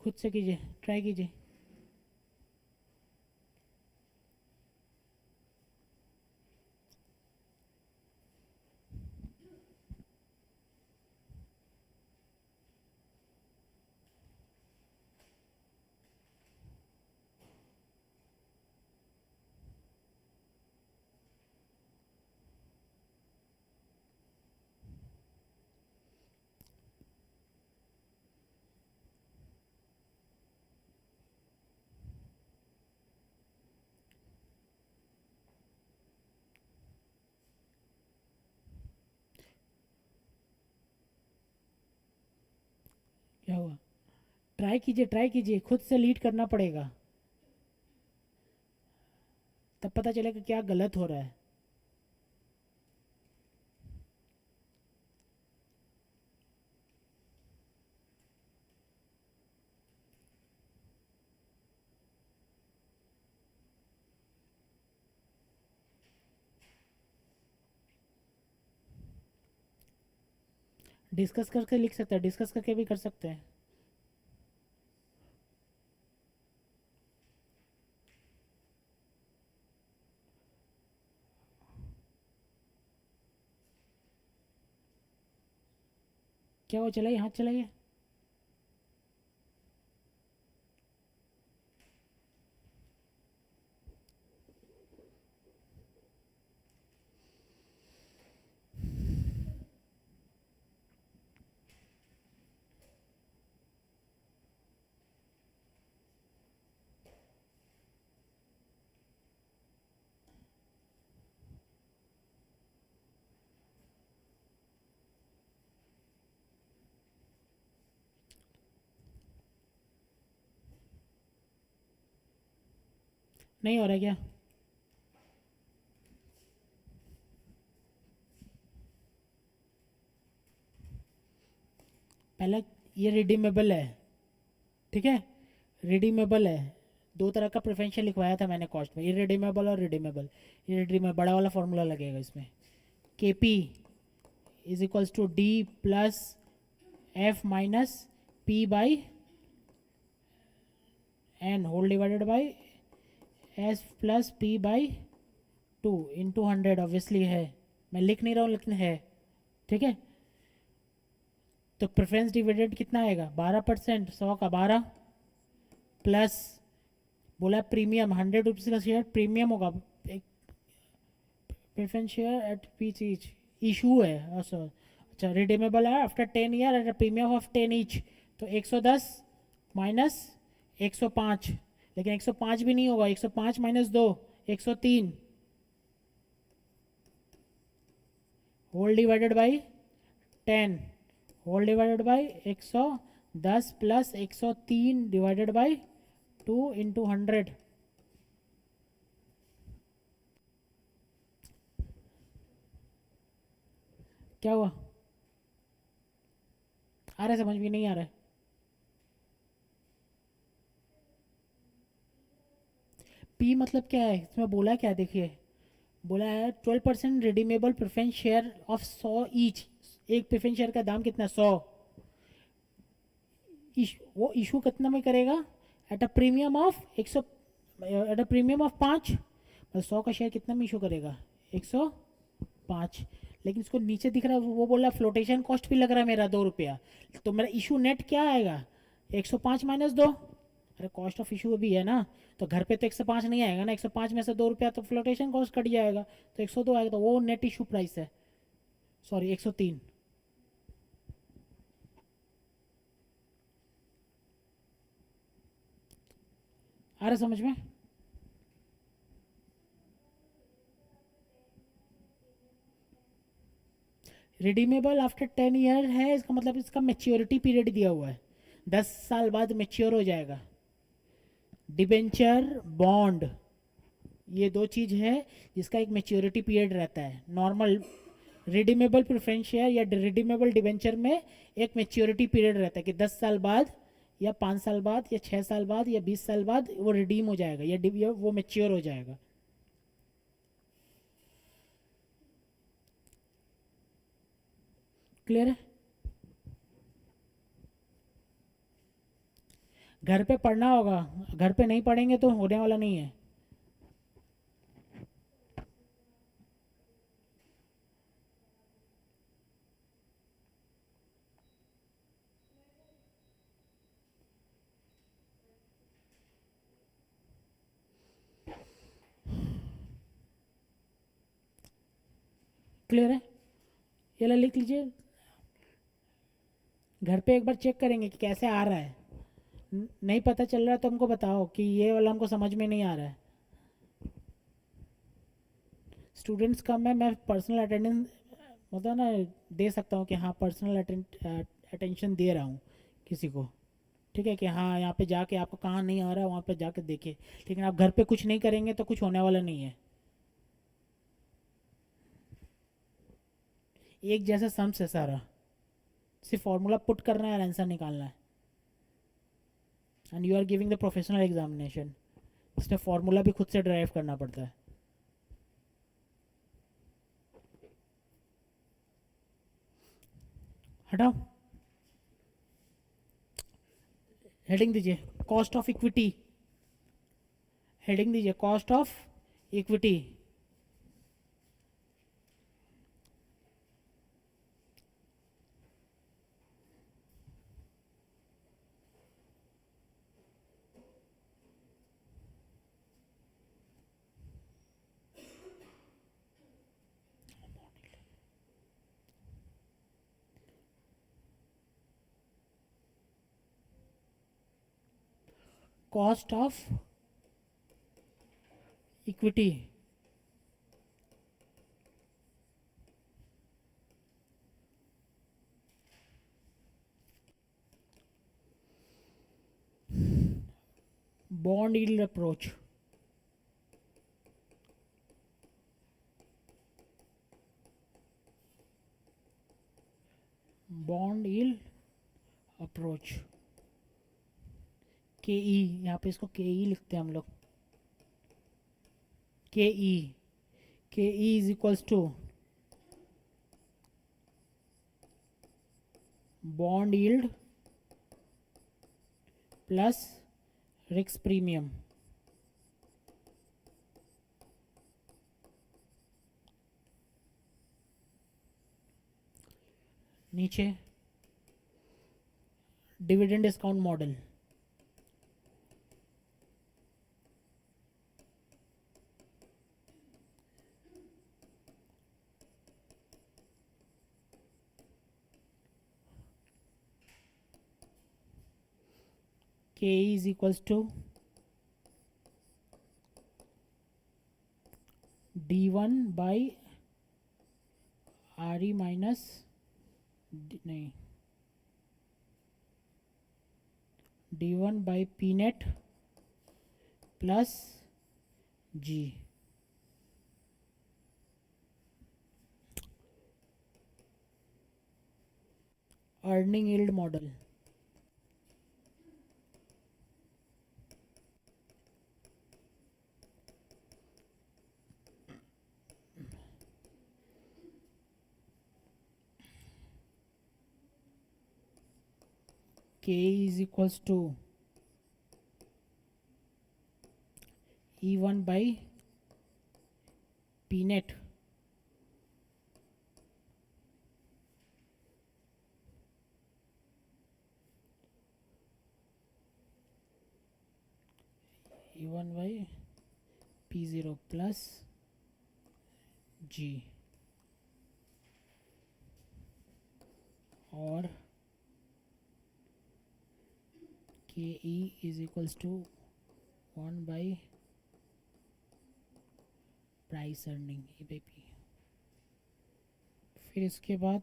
खुद से कीजिए, ट्राई कीजिए। क्या हुआ? ट्राई कीजिए, खुद से लीड करना पड़ेगा, तब पता चलेगा क्या गलत हो रहा है। डिस्कस करके लिख सकते हैं, डिस्कस करके भी कर सकते हैं। क्या वो चलाइए, हाथ चलाइए। नहीं हो रहा है क्या? पहला, ये रिडीमेबल है, ठीक है, रिडीमेबल है। दो तरह का प्रेफरेंशियल लिखवाया था मैंने कॉस्ट में, इरिडीमेबल और रिडीमेबल। इरिडीमेबल बड़ा वाला फॉर्मूला लगेगा इसमें। K P is equals to D plus F minus P by N whole divided by S plus P by 2 into 100 obviously है, मैं लिख नहीं रहा हूँ लेकिन है, ठीक है। तो प्रेफरेंस डिविडेंड कितना आएगा? 12%, 100 का 12 प्लस बोला प्रीमियम 100 रुपीज़ का शेयर प्रीमियम होगा। एक प्रेफरेंस शेयर एट पीच ईच इशू है, अच्छा रिडीमेबल है after 10 year at premium of 10 each, तो 110 माइनस 105, लेकिन 105 भी नहीं होगा, 105 minus 2 103 whole divided by 10 whole divided by 110 plus 103 divided by 2 into 100। क्या हुआ? आ रहा है समझ में? नहीं आ रहा है? पी मतलब क्या है इसमें बोला क्या है, देखिए बोला है 12% redeemable preference share of 100 each. एक प्रेफरेंस शेयर का दाम कितना? 100। वो इशू कितना में करेगा? At a premium of 100, at a premium of 5, मतलब 100 का शेयर कितना में इशू करेगा? 105। लेकिन इसको नीचे दिख रहा है, वो बोला फ्लोटेशन कॉस्ट भी लग रहा है मेरा 2 रुपया, तो मेरा इशू नेट क्या आएगा? 105 माइनस 2, अरे कॉस्ट ऑफ इशू भी है ना, तो घर पे तो 105 नहीं आएगा ना, 105 में से 2 रुपया तो फ्लोटेशन कॉस्ट कट जाएगा, तो 102 आएगा, तो वो नेट इशू प्राइस है। सॉरी 103। आ रहा समझ में? रिडीमेबल आफ्टर 10 ईयर है, इसका मतलब इसका मेच्योरिटी पीरियड दिया हुआ है, 10 साल बाद मेच्योर हो जाएगा। डिबेंचर, बॉन्ड, ये दो चीज है जिसका एक मेच्योरिटी पीरियड रहता है। नॉर्मल रिडीमेबल प्रेफरेंस शेयर या रिडीमेबल डिबेंचर में एक मेच्योरिटी पीरियड रहता है कि 10 साल बाद या 5 साल बाद या 6 साल बाद या 20 साल बाद वो रिडीम हो जाएगा या वो मेच्योर हो जाएगा। क्लियर है? घर पे पढ़ना होगा, घर पे नहीं पढ़ेंगे तो होने वाला नहीं है। क्लियर है? ये ला लिख लीजिए, घर पे एक बार चेक करेंगे कि कैसे आ रहा है। नहीं पता चल रहा है तो हमको बताओ कि ये वाला हमको समझ में नहीं आ रहा है। स्टूडेंट्स कम है, मैं पर्सनल अटेंडेंस मतलब ना दे सकता हूँ कि हाँ पर्सनल अटेंशन दे रहा हूँ किसी को। ठीक है कि हाँ यहाँ पे जाके आपको कहाँ नहीं आ रहा है वहाँ पे जाके देखिए, लेकिन आप घर पे कुछ नहीं करेंगे तो कुछ होने वाला नहीं है। एक जैसा सम्स है सारा, सिर्फ फॉर्मूला पुट करना है और आंसर निकालना है। And you are giving the professional examination, इसमें फॉर्मूला भी खुद से ड्राइव करना पड़ता है। हटाओ, हेडिंग दीजिए कॉस्ट ऑफ इक्विटी, हेडिंग दीजिए cost of equity. Cost of equity, bond yield approach, bond yield approach, के ई, यहाँ पे इसको के ई लिखते हैं हम लोग। K E, K E is equals to bond yield plus risk premium. नीचे dividend discount model, K E is equals to D one by R E minus, नहीं, D one by P net plus G. Earning yield model, K is equals to E one by P net E one by P zero plus G, और K E is equals to 1 by price earning EBP। फिर इसके बाद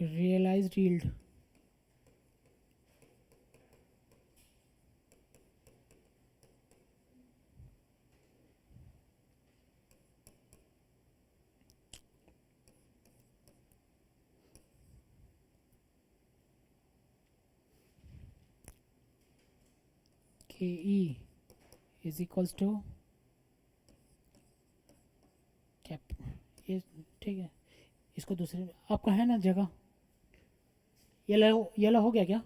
realised yield, KE is equals to cap, ये ठीक है। इसको दूसरे, आपका है ना जगह, ये हो गया क्या?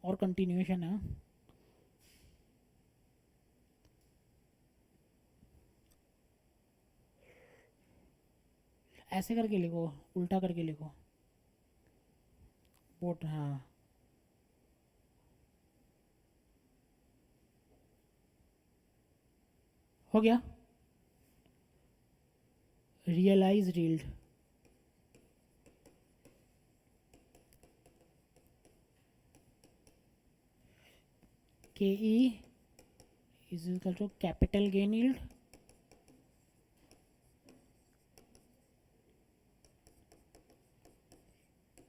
और कंटिन्यूएशन है। ऐसे करके लिखो, उल्टा करके लिखो। बोट, हाँ। हो गया। Realise yield, KE is equal to capital gain yield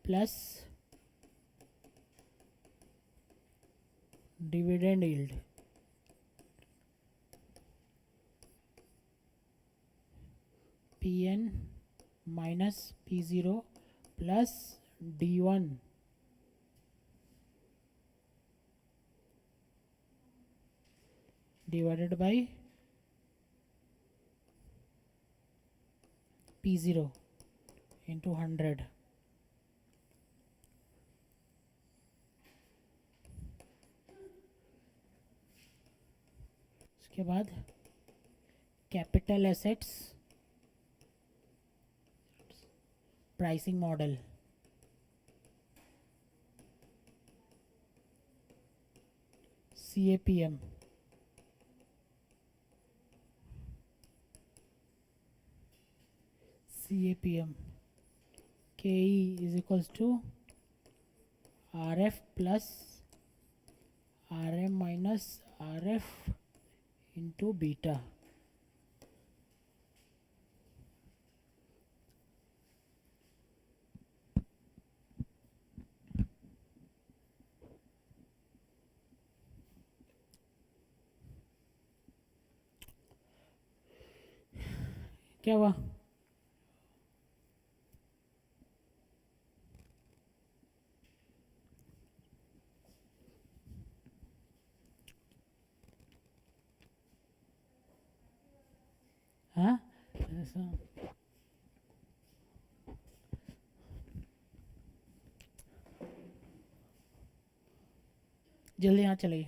plus dividend yield. PN minus P0 plus D1 divided by P0 into 100। उसके बाद capital assets pricing model, CAPM, KE is equals to RF plus RM minus RF into beta। क्या हुआ? हाँ, ऐसा जल्दी यहाँ चलिए।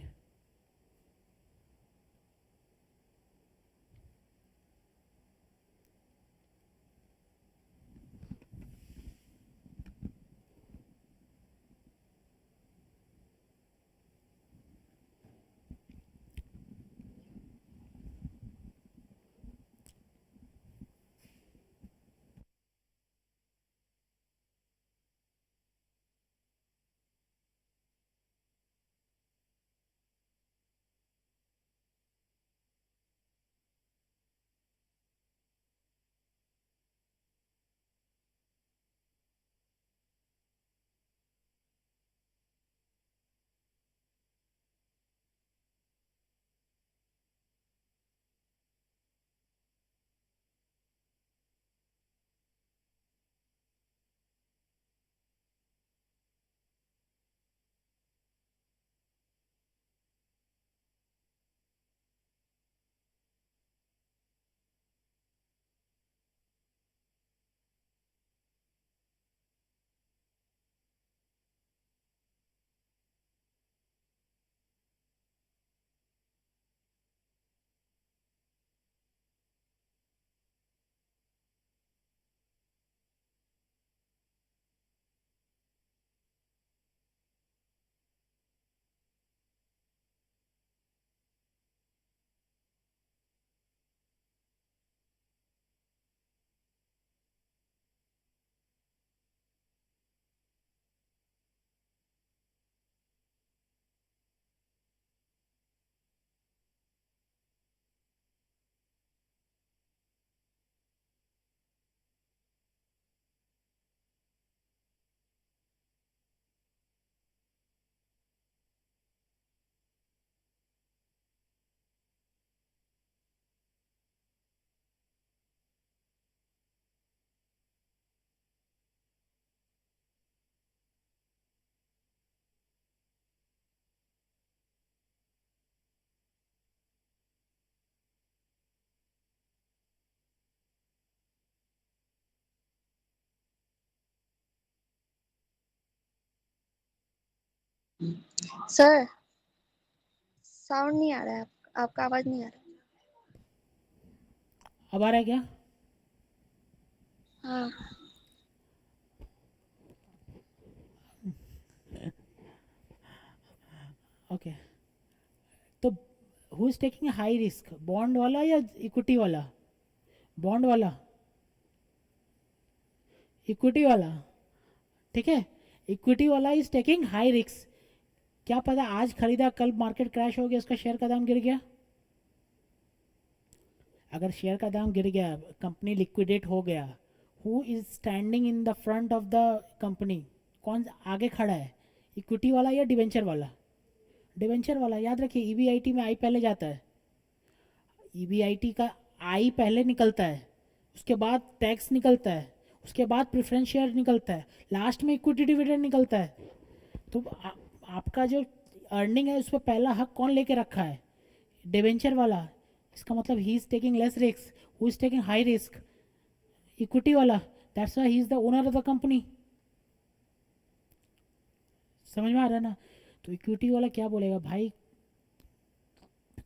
Sir sound नहीं आ रहा है, आपका आवाज नहीं आ रहा। अब आ रहा है क्या? हाँ ओके, तो who is taking high risk, bond वाला या इक्विटी वाला? बॉन्ड वाला, इक्विटी वाला, ठीक है। इक्विटी वाला इज टेकिंग हाई रिस्क। क्या पता आज खरीदा कल मार्केट क्रैश हो गया, उसका शेयर का दाम गिर गया। अगर शेयर का दाम गिर गया, कंपनी लिक्विडेट हो गया, who is standing in the front of the company? कौन आगे खड़ा है, इक्विटी वाला या डिवेंचर वाला? डिवेंचर वाला। याद रखिए ईबीआईटी में आई पहले जाता है, ईबीआईटी का आई पहले निकलता है, उसके बाद टैक्स निकलता है, उसके बाद प्रेफरेंस शेयर निकलता है, लास्ट में इक्विटी डिविडेंड निकलता है। तो आपका जो अर्निंग है उस पर पहला हक कौन लेके रखा है? डिवेंचर वाला। इसका मतलब he is taking less risk, who is taking high risk? Equity वाला। That's why he is the owner of the company. समझ में आ रहा है ना? तो इक्विटी वाला क्या बोलेगा, भाई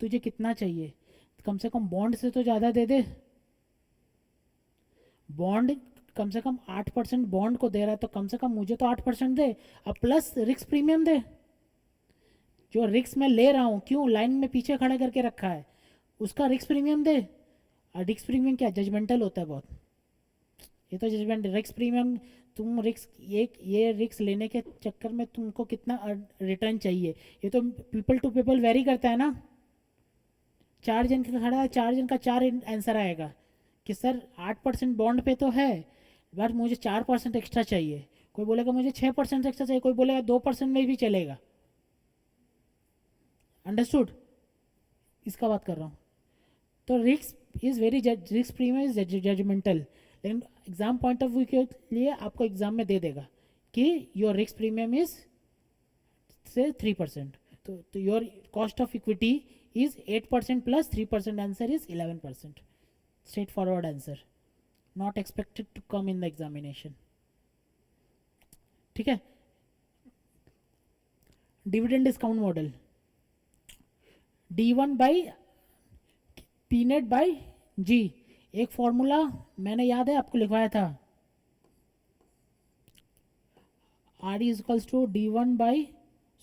तुझे कितना चाहिए, कम से कम बॉन्ड से तो ज़्यादा दे दे। बॉन्ड कम से कम 8% बॉन्ड को दे रहा है, तो कम से कम मुझे तो 8% दे, अब प्लस रिस्क प्रीमियम दे। जो रिस्क मैं ले रहा हूँ, क्यों लाइन में पीछे खड़ा करके रखा है, उसका रिस्क प्रीमियम दे। और रिस्क प्रीमियम क्या जजमेंटल होता है बहुत, ये तो जजमेंट रिस्क प्रीमियम। तुम रिस्क ये रिस्क लेने के चक्कर में तुमको कितना रिटर्न चाहिए, ये तो पीपल टू पीपल वेरी करता है ना। 4 जन का खड़ा है, 4 जन का 4 आंसर आएगा कि सर 8% बॉन्ड पे तो है, बट मुझे 4% एक्स्ट्रा चाहिए। कोई बोलेगा मुझे 6% एक्स्ट्रा चाहिए, कोई बोलेगा 2% में भी चलेगा। अंडरस्टूड? इसका बात कर रहा हूँ। तो risk is very, risk premium is judgemental, लेकिन एग्जाम पॉइंट ऑफ व्यू के लिए आपको एग्जाम में दे देगा कि योर रिस्क प्रीमियम इज से 3%। तो your cost of equity is 8% plus 3%, answer is 11%। Straightforward answer, not expected to come in the examination. ठीक है। Dividend discount model, D1 by P net by G. एक formula मैंने याद है आपको लिखवाया था, R is equals to D1 by,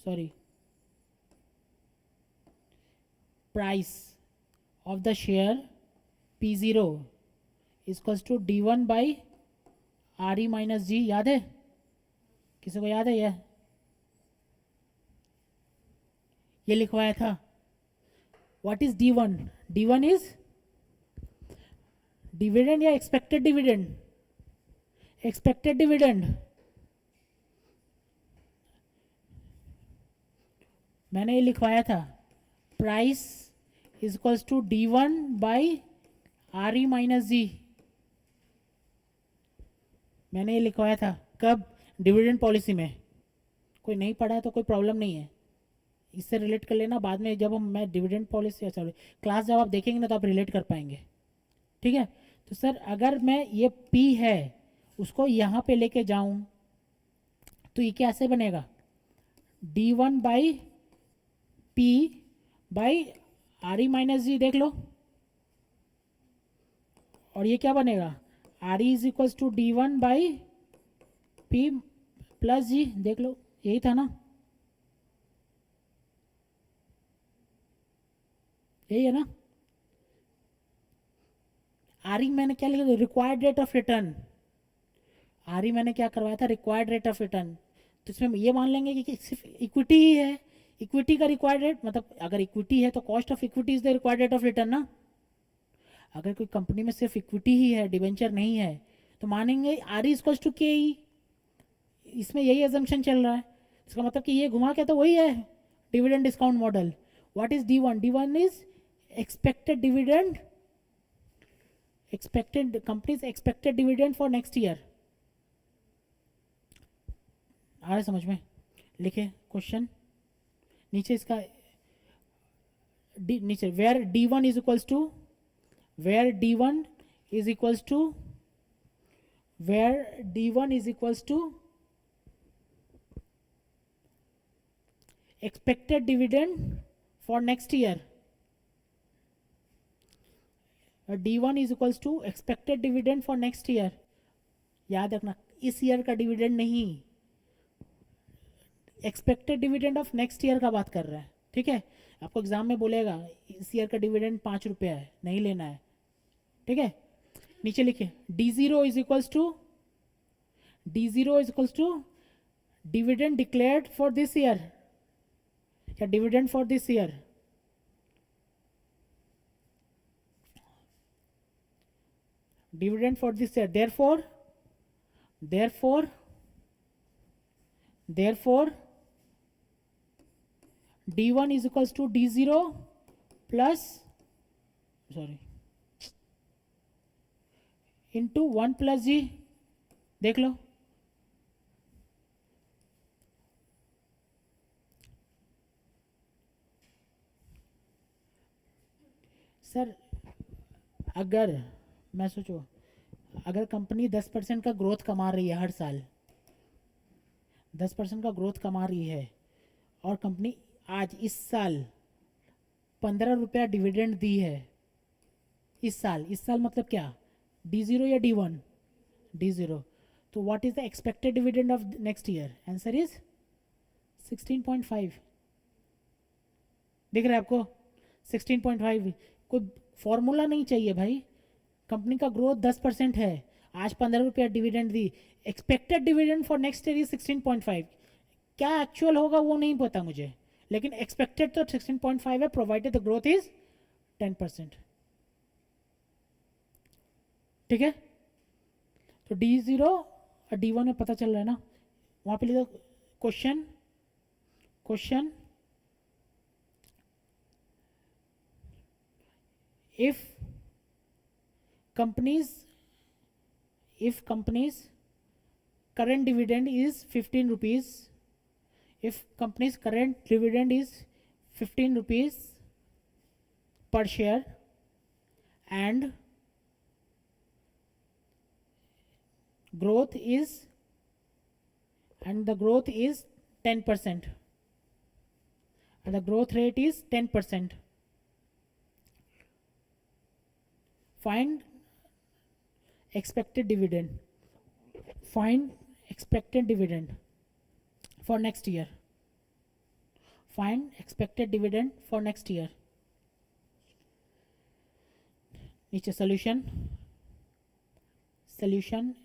sorry, price of the share P0 equals to D1 by R E minus G. याद है? किसी को याद है ये लिखवाया था। What is D1? D1 is dividend या एक्सपेक्टेड डिविडेंड? Expected dividend. मैंने ये लिखवाया था, price is equals to D1 by R E minus G. मैंने ये लिखवाया था कब? डिविडेंड पॉलिसी में। कोई नहीं पढ़ा है तो कोई प्रॉब्लम नहीं है, इससे रिलेट कर लेना बाद में, जब हम मैं डिविडेंड पॉलिसी, सॉरी क्लास जब आप देखेंगे ना तो आप रिलेट कर पाएंगे। ठीक है। तो सर अगर मैं ये P है उसको यहाँ पे लेके जाऊँ तो ये कैसे बनेगा? D1 by P by R E minus G, देख लो। और ये क्या बनेगा? R E is equals to D1 by P plus G, देख लो यही था ना, यही है ना। आर ई मैंने क्या लिखा, required rate of return. R E मैंने क्या करवाया था, रिक्वायर्ड रेट ऑफ रिटर्न। तो इसमें ये मान लेंगे कि सिर्फ इक्विटी ही है, इक्विटी का रिक्वायर्ड रेट, मतलब अगर इक्विटी है तो cost of equity is the required rate of return ना। अगर कोई कंपनी में सिर्फ इक्विटी ही है, डिवेंचर नहीं है, तो मानेंगे आर इज टू के ई। इसमें यही एजम्पशन चल रहा है, इसका मतलब कि ये घुमा के तो वही है dividend discount model. What is D1? D1 is expected dividend, expected companies expected dividend for next year. आ रहा है समझ में? लिखे क्वेश्चन नीचे इसका, नीचे where D1 is equals to, where D1 is equals to, where D1 is equals to expected dividend for next year. D1 is equals to expected dividend for next year. याद रखना इस ईयर का dividend नहीं, expected dividend of next year का बात कर रहा है. ठीक है, आपको एग्जाम में बोलेगा इस ईयर का डिविडेंड 5 रुपया है, नहीं लेना है. ठीक है, नीचे लिखिए D0 is equals to dividend declared for this year या dividend for this year. Dividend for this year. Therefore, D1 is equals to D0 plus, into 1 plus G. देख लो, सर अगर मैं सोचो अगर कंपनी 10% का ग्रोथ कमा रही है हर साल, 10% का ग्रोथ कमा रही है और कंपनी आज इस साल 15 रुपया डिविडेंड दी है इस साल मतलब क्या, D0 या D1? D0. तो what is the expected dividend of next year? Answer is 16.5. दिख रहा है आपको 16.5? कोई फॉर्मूला नहीं चाहिए भाई. कंपनी का ग्रोथ 10% है, आज 15 रुपया dividend the, expected dividend for next year is 16.5. क्या एक्चुअल होगा वो नहीं पता मुझे, लेकिन एक्सपेक्टेड तो 16.5 है प्रोवाइडेड द ग्रोथ इज 10%. ठीक है, तो D0 और D1 में पता चल रहा है ना. वहां पे लिखो question if company's current dividend is 15 rupees, if company's current dividend is 15 rupees per share and the growth is 10% and the growth rate is 10%, find expected dividend for next year. Find expected dividend for next year. नीचे solution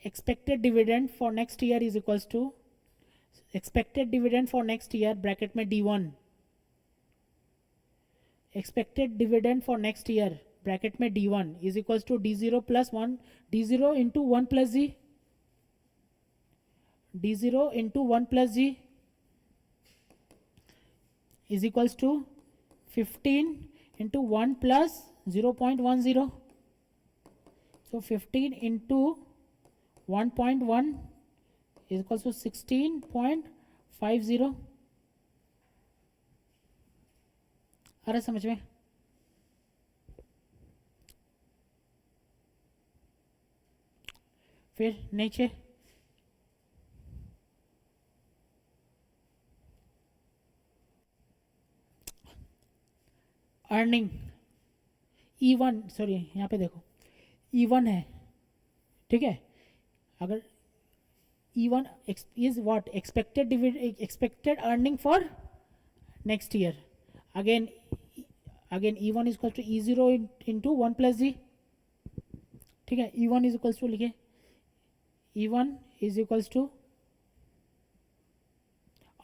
expected dividend for next year is equals to expected dividend for next year bracket में D1, expected dividend for next year bracket में D1 is equals to D0 plus 1, D0 into 1 plus G, D0 into 1 plus G is equals to 15 into 1 plus 0.10. So 15 into 1.1 is equals to 16.50. आ रहा समझ में? फिर नीचे earning E1, sorry यहाँ पे देखो E1 है, ठीक है. अगर E1 is what expected earning for next year. Again E1 is equal to E0 into 1 plus G. ठीक है, E1 is equals to लिखे E1 is equals to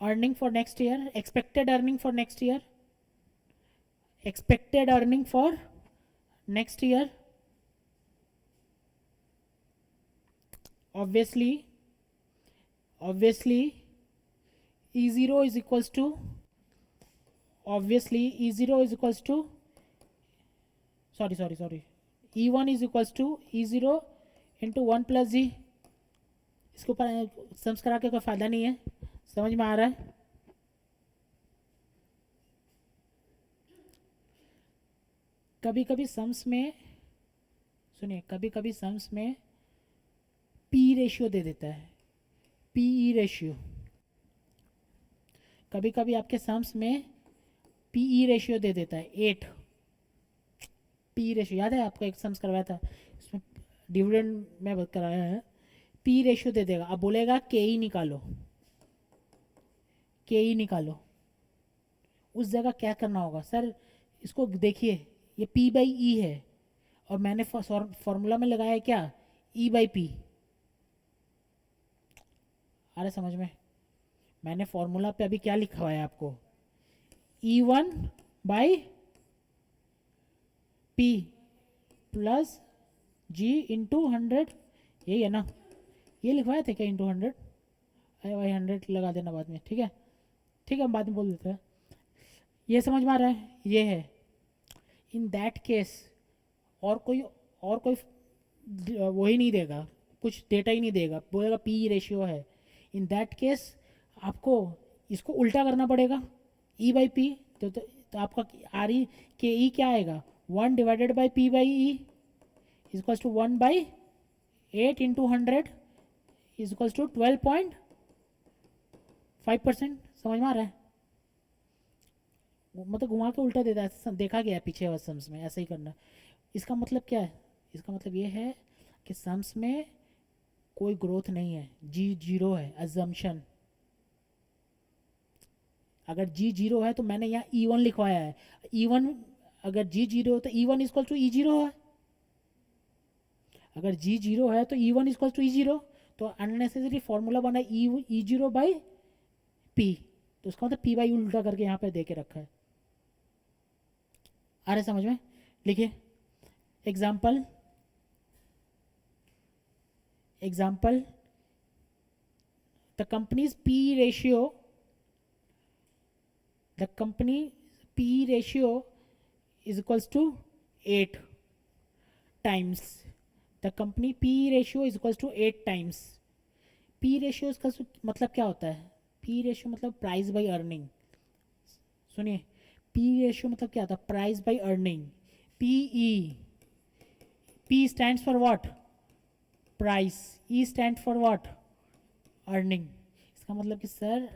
earning for next year, expected earning for next year, expected earning for next year. Obviously E0 is equals to sorry E1 is equals to E0 into 1 plus G. इसके ऊपर sums करा के कोई फायदा नहीं है, समझ में आ रहा है? कभी कभी सम्स में सुनिए, कभी कभी सम्स में पी रेशियो दे देता है, पीई रेशियो. कभी कभी आपके सम्स में पीई रेशियो दे देता है 8। पी रेशियो याद है आपको, एक सम्स करवाया था इसमें, डिविडेंड में बात कराया है। पी रेशियो दे देगा, अब बोलेगा के ई निकालो, के ई निकालो। उस जगह क्या करना होगा सर, इसको देखिए ये पी बाई ई है और मैंने फॉर्मूला में लगाया है क्या, ई बाई पी। अरे समझ में, मैंने फॉर्मूला पे अभी क्या लिखा हुआ है आपको, E one by P plus G into 100, यही है ना, ये लिखवाए थे क्या इंटू 100, अरे भाई 100 लगा देना बाद में, ठीक है ठीक है, हम बाद में बोल देते हैं। ये समझ में आ रहा है, ये है। इन दैट केस और कोई वही नहीं देगा, कुछ डेटा ही नहीं देगा, बोलेगा पी रेशियो है। इन दैट केस आपको इसको उल्टा करना पड़ेगा, ई बाई पी, तो आपका आर ई के ई क्या आएगा, 1 divided by P by E is equals to 1 बाई 8 इंटू 100 इजक्वल्स टू 12.5%। समझ में आ रहा है, मतलब घुमा के उल्टा देता है, देखा गया है पीछे सम्स में ऐसा ही करना। इसका मतलब क्या है, इसका मतलब ये है कि सम्स में कोई ग्रोथ नहीं है, जी जीरो है, अजम्पशन। अगर जी जीरो है तो मैंने यहाँ ई वन लिखवाया है, ई वन अगर जी जीरो तो E one equal to E zero है, अगर जी जीरो है तो E one equal to E zero, तो अननेसेसरी फॉर्मूला बना ई जीरो बाई पी, तो उसका मतलब पी बाई उल्टा करके यहाँ पे दे के रखा है। आ रहे समझ में, लिखिए example, example the companies P ratio, the company P ratio is equals to 8 times, the company P ratio is equals to 8 times। P ratio इसका मतलब क्या होता है, P ratio मतलब प्राइस बाई अर्निंग। सुनिए, P ratio मतलब क्या होता है, price by earning. PE, P stands for what, price, E stands for what, earning. इसका मतलब कि सर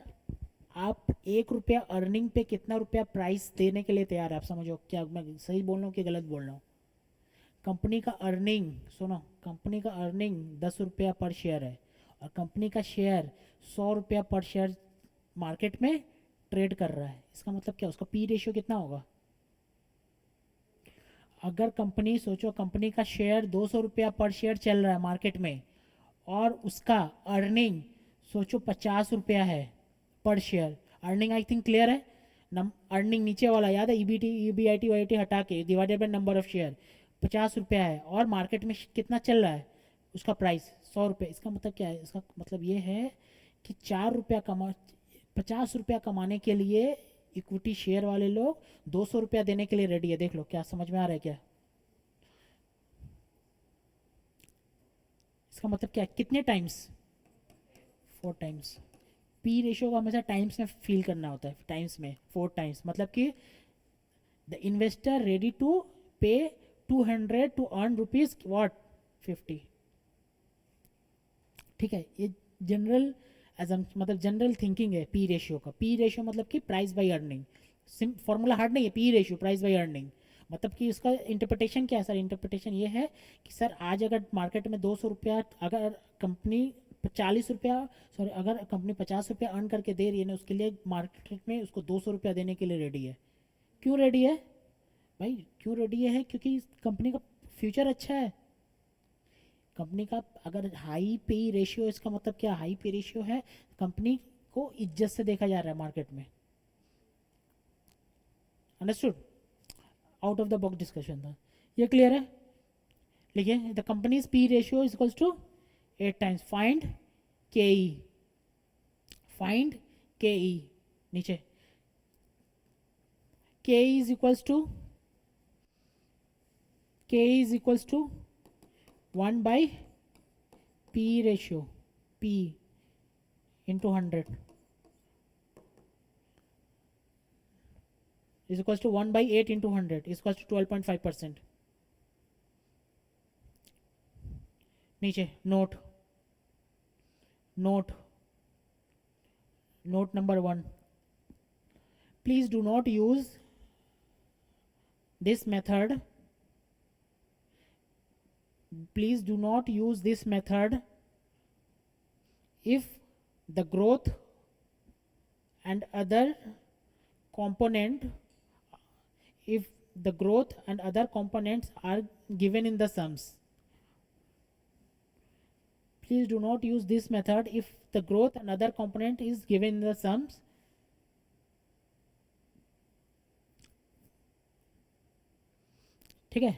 आप 1 रुपया अर्निंग पे कितना रुपया प्राइस देने के लिए तैयार है, आप समझो क्या मैं सही बोल रहा हूँ कि गलत बोल रहा हूँ। कंपनी का अर्निंग, सुनो, कंपनी का अर्निंग 10 रुपया पर शेयर है और कंपनी का शेयर 100 रुपया पर शेयर मार्केट में ट्रेड कर रहा है। इसका मतलब क्या, उसका पी रेशियो कितना होगा। अगर कंपनी, सोचो कंपनी का शेयर 200 रुपया पर शेयर चल रहा है मार्केट में और उसका अर्निंग सोचो 50 रुपया है पर शेयर। अर्निंग आई थिंक क्लियर है, अर्निंग नीचे वाला याद है, ईबीटी ईबीआईटी वाईटी हटा के divided by number of share, 50 रुपया है और मार्केट में कितना चल रहा है उसका प्राइस 100 रुपये। इसका मतलब क्या है, इसका मतलब ये है कि 4 रुपया कमा, 50 रुपया कमाने के लिए इक्विटी शेयर वाले लोग 200 रुपया देने के लिए रेडी है। देख लो, क्या समझ में आ रहा है क्या, इसका मतलब क्या है, कितने टाइम्स, 4 टाइम्स। पी रेशियो को हमेशा टाइम्स में फील करना होता है, टाइम्स में 4 टाइम्स, मतलब कि द इन्वेस्टर रेडी टू पे 200 टू अर्न रुपीज वॉट 50। ठीक है, ये जनरल मतलब जनरल थिंकिंग है पी रेशियो का। पी रेशियो मतलब कि price by earning, formula hard नहीं है, P ratio price by earning. मतलब कि उसका इंटरप्रिटेशन क्या है सर, इंटरप्रिटेशन ये है कि सर आज अगर मार्केट में 200 रुपया, अगर कंपनी 40 रुपया, सॉरी अगर कंपनी 50 रुपया अर्न करके दे रही है ना, उसके लिए मार्केट में उसको 200 रुपया देने के लिए रेडी है। क्यों रेडी है भाई, क्यों रेडी है, क्योंकि कंपनी का फ्यूचर अच्छा है। कंपनी का अगर हाई पे रेशियो, इसका मतलब क्या, हाई पे रेशियो है, कंपनी को इज्जत से देखा जा रहा है मार्केट में। Understood, out of the box discussion था ये, क्लियर है। लिखिए the companies P ratio is equals to 8 times, find K E, find K E, नीचे K is equals to, K is equals to 1 by P ratio, P into 100 is equals to 1 by 8 into 100 is equals to 12.5%। नीचे note, note, note number 1, please do not use this method. Please do not use this method if the growth and other component, if the growth and other components are given in the sums. Please do not use this method if the growth and other component is given in the sums. ठीक है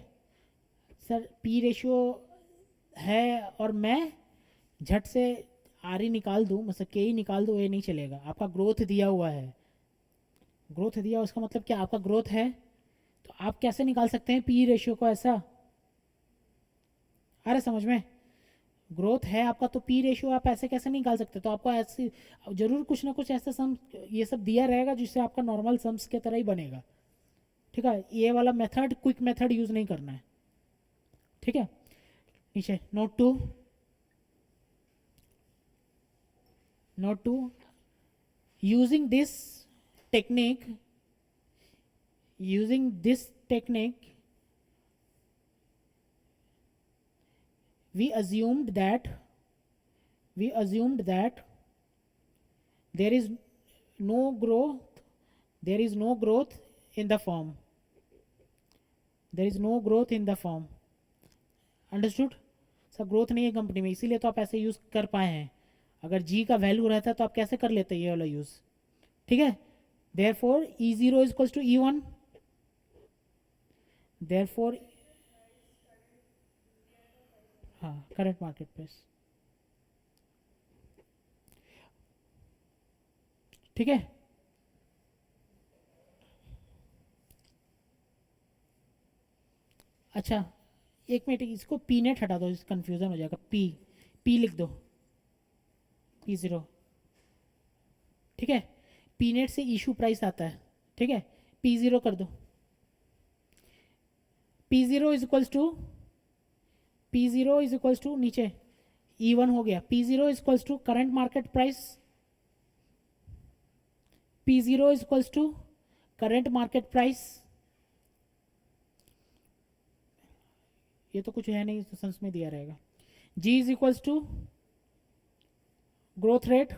sir, P ratio है और मैं झट से are ही निकाल दूँ, मतलब के ही निकाल दूँ, ये नहीं चलेगा. आपका ग्रोथ दिया हुआ है, ग्रोथ दिया, उसका मतलब क्या, आपका ग्रोथ है, तो आप कैसे निकाल सकते हैं पी रेशियो को ऐसा. आ रहा समझ में, ग्रोथ है आपका तो पी रेशियो आप ऐसे कैसे निकाल सकते. तो आपको ऐसे जरूर कुछ ना कुछ ऐसा सम ये सब दिया रहेगा जिससे आपका नॉर्मल सम्स के तरह ही बनेगा. ठीक है, ये वाला मेथड, क्विक मेथड यूज नहीं करना है. ठीक है, नीचे note to using this technique we assumed that there is no growth in the firm. Understood. सब ग्रोथ नहीं है कंपनी में, इसीलिए तो आप ऐसे यूज कर पाए हैं. अगर जी का वैल्यू रहता तो आप कैसे कर लेते ये वाला यूज. ठीक है, therefore E0 is equals to E1. Therefore हाँ, करंट मार्केट प्राइस. ठीक है, अच्छा एक मिनट, इसको पी नेट हटा दो, कंफ्यूजन हो जाएगा. पी लिख दो, P0. ठीक है, पी नेट से इशू प्राइस आता है. ठीक है, P0 कर दो. P0 इज इक्वल्स टू नीचे E1 हो गया. P0 is equals to current market price. P0 is equals to current market price. ये तो कुछ है नहीं, तो सेंस में दिया रहेगा. G is equals to growth rate.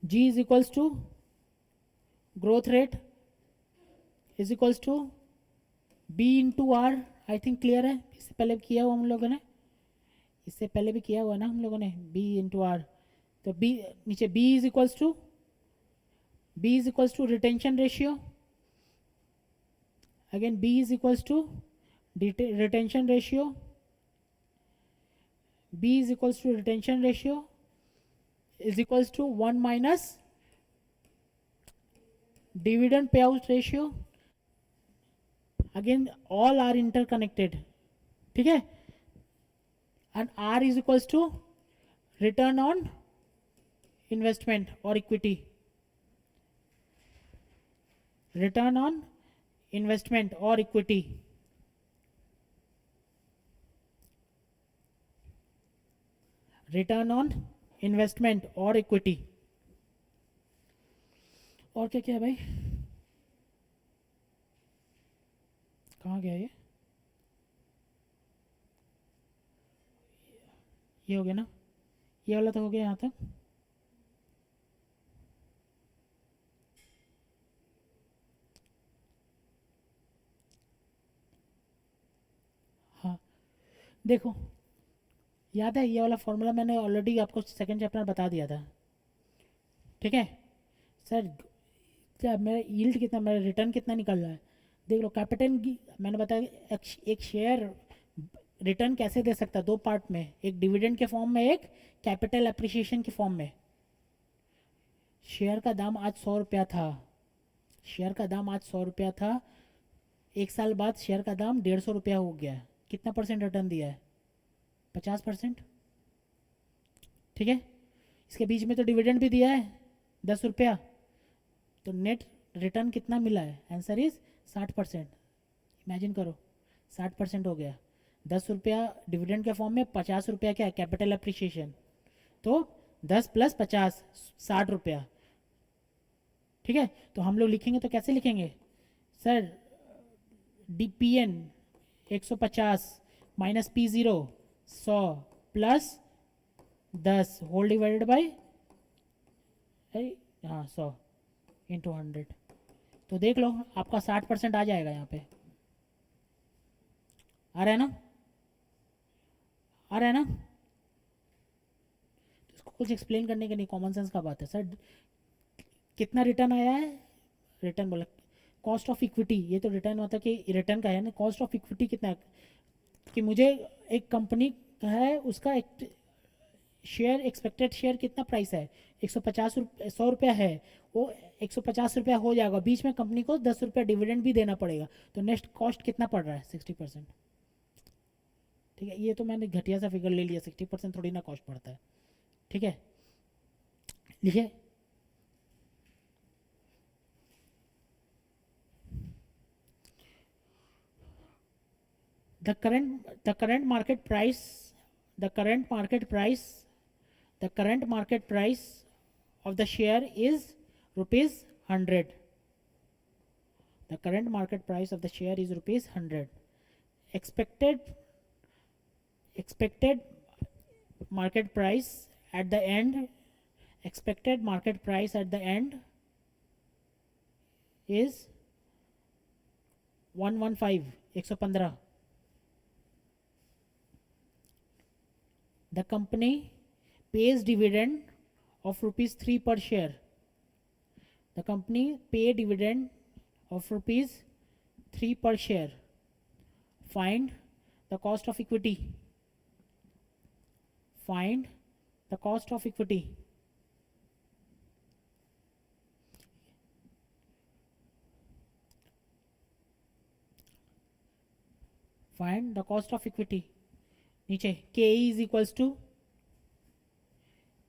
G is equals to growth rate is equals to B into R. I think clear है, इससे पहले भी किया हुआ हम लोगों ने, इससे पहले भी किया हुआ ना हम लोगों ने, B इंटू आर. तो B नीचे B is equals to retention ratio. Again B is equals to retention ratio. B is equals to retention ratio is equals to 1 minus dividend payout ratio. Again all are interconnected. ठीक है, and R is equals to return on investment or equity. Return on investment or equity. Return on investment और equity. और क्या क्या है भाई, कहाँ गया ये हो गया ना, ये वाला तो हो गया यहाँ तक. हाँ देखो, याद है ये वाला फॉर्मूला मैंने ऑलरेडी आपको सेकंड चैप्टर में बता दिया था. ठीक है सर, क्या मेरा यील्ड कितना, मेरा रिटर्न कितना निकल रहा है देख लो. कैपिटल की मैंने बताया, एक शेयर रिटर्न कैसे दे सकता है, दो पार्ट में, एक डिविडेंड के फॉर्म में, एक कैपिटल अप्रिसिएशन के फॉर्म में. शेयर का दाम आज 100 रुपया था, एक साल बाद शेयर का दाम 150 रुपया हो गया. कितना परसेंट रिटर्न दिया है, 50%. ठीक है, इसके बीच में तो डिविडेंड भी दिया है 10 रुपया, तो नेट रिटर्न कितना मिला है, आंसर इज 60%. इमेजिन करो 60% हो गया. 10 रुपया डिविडेंड के फॉर्म में, 50 रुपया क्या है कैपिटल अप्रिसिएशन, तो 10 + 50 60 रुपया. ठीक है, तो हम लोग लिखेंगे तो कैसे लिखेंगे sir, DPN 150 minus P0 100 plus 10 whole divided by हाँ 100 इंटू 100। तो देख लो आपका 60% आ जाएगा यहाँ पे। आ रहा है ना, आ रहा है ना। तो इसको कुछ एक्सप्लेन करने के नहीं, कॉमन सेंस का बात है सर। कितना रिटर्न आया है, रिटर्न बोला कॉस्ट ऑफ इक्विटी, ये तो रिटर्न होता है कि रिटर्न का है ना, कॉस्ट ऑफ इक्विटी कितना है कि मुझे एक कंपनी का है उसका एक शेयर, एक्सपेक्टेड शेयर कितना प्राइस है 150 रुपये, 100 रुपया है, वो 150 रुपया हो जाएगा, बीच में कंपनी को 10 रुपया डिविडेंड भी देना पड़ेगा, तो नेक्स्ट कॉस्ट कितना पड़ रहा है 60%। ठीक है, ये तो मैंने घटिया सा फिगर ले लिया, 60% थोड़ी ना कॉस्ट पड़ता है। ठीक है, लिखिए the current market price, the current market price, the current market price of the share is rupees 100. The current market price of the share is rupees 100. Expected market price at the end, expected market price at the end is 115, 115. The company pays dividend of rupees 3 per share. The company pay dividend of rupees 3 per share. Find the cost of equity. Find the cost of equity. Find the cost of equity. नीचे KE is equals to,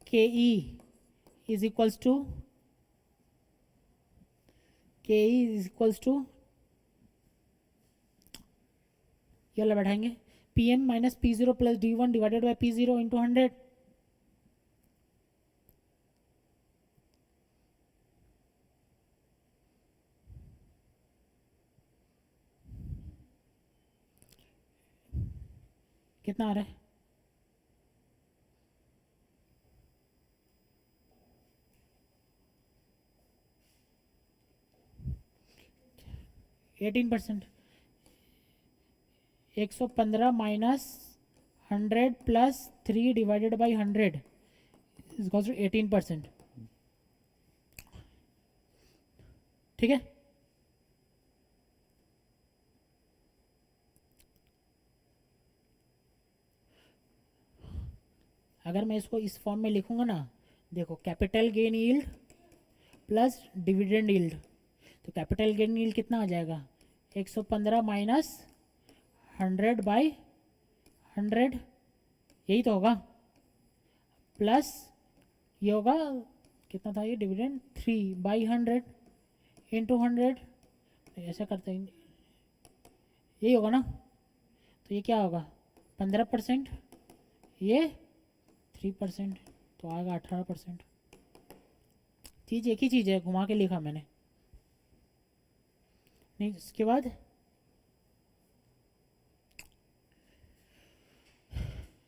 KE is equals to, KE is equals to, ये वाला बैठाएंगे PN minus P0 plus D1 divided by P0 into 100। कितना आ रहा है, eighteen percent. 115 minus 100 plus 3 divided by 100 is equal to 18%। ठीक है, अगर मैं इसको इस फॉर्म में लिखूंगा ना, देखो capital gain yield plus dividend yield, तो कैपिटल गेन यील्ड कितना आ जाएगा 115 माइनस 100 बाई 100, यही तो होगा, प्लस ये होगा कितना था ये डिविडेंड 3 बाई 100 इंटू 100, ऐसा करते हैं, यही होगा ना। तो ये क्या होगा 15%, ये 3%, तो आएगा 18%। चीज़ एक ही चीज़ है, घुमा के लिखा मैंने। नहीं, इसके बाद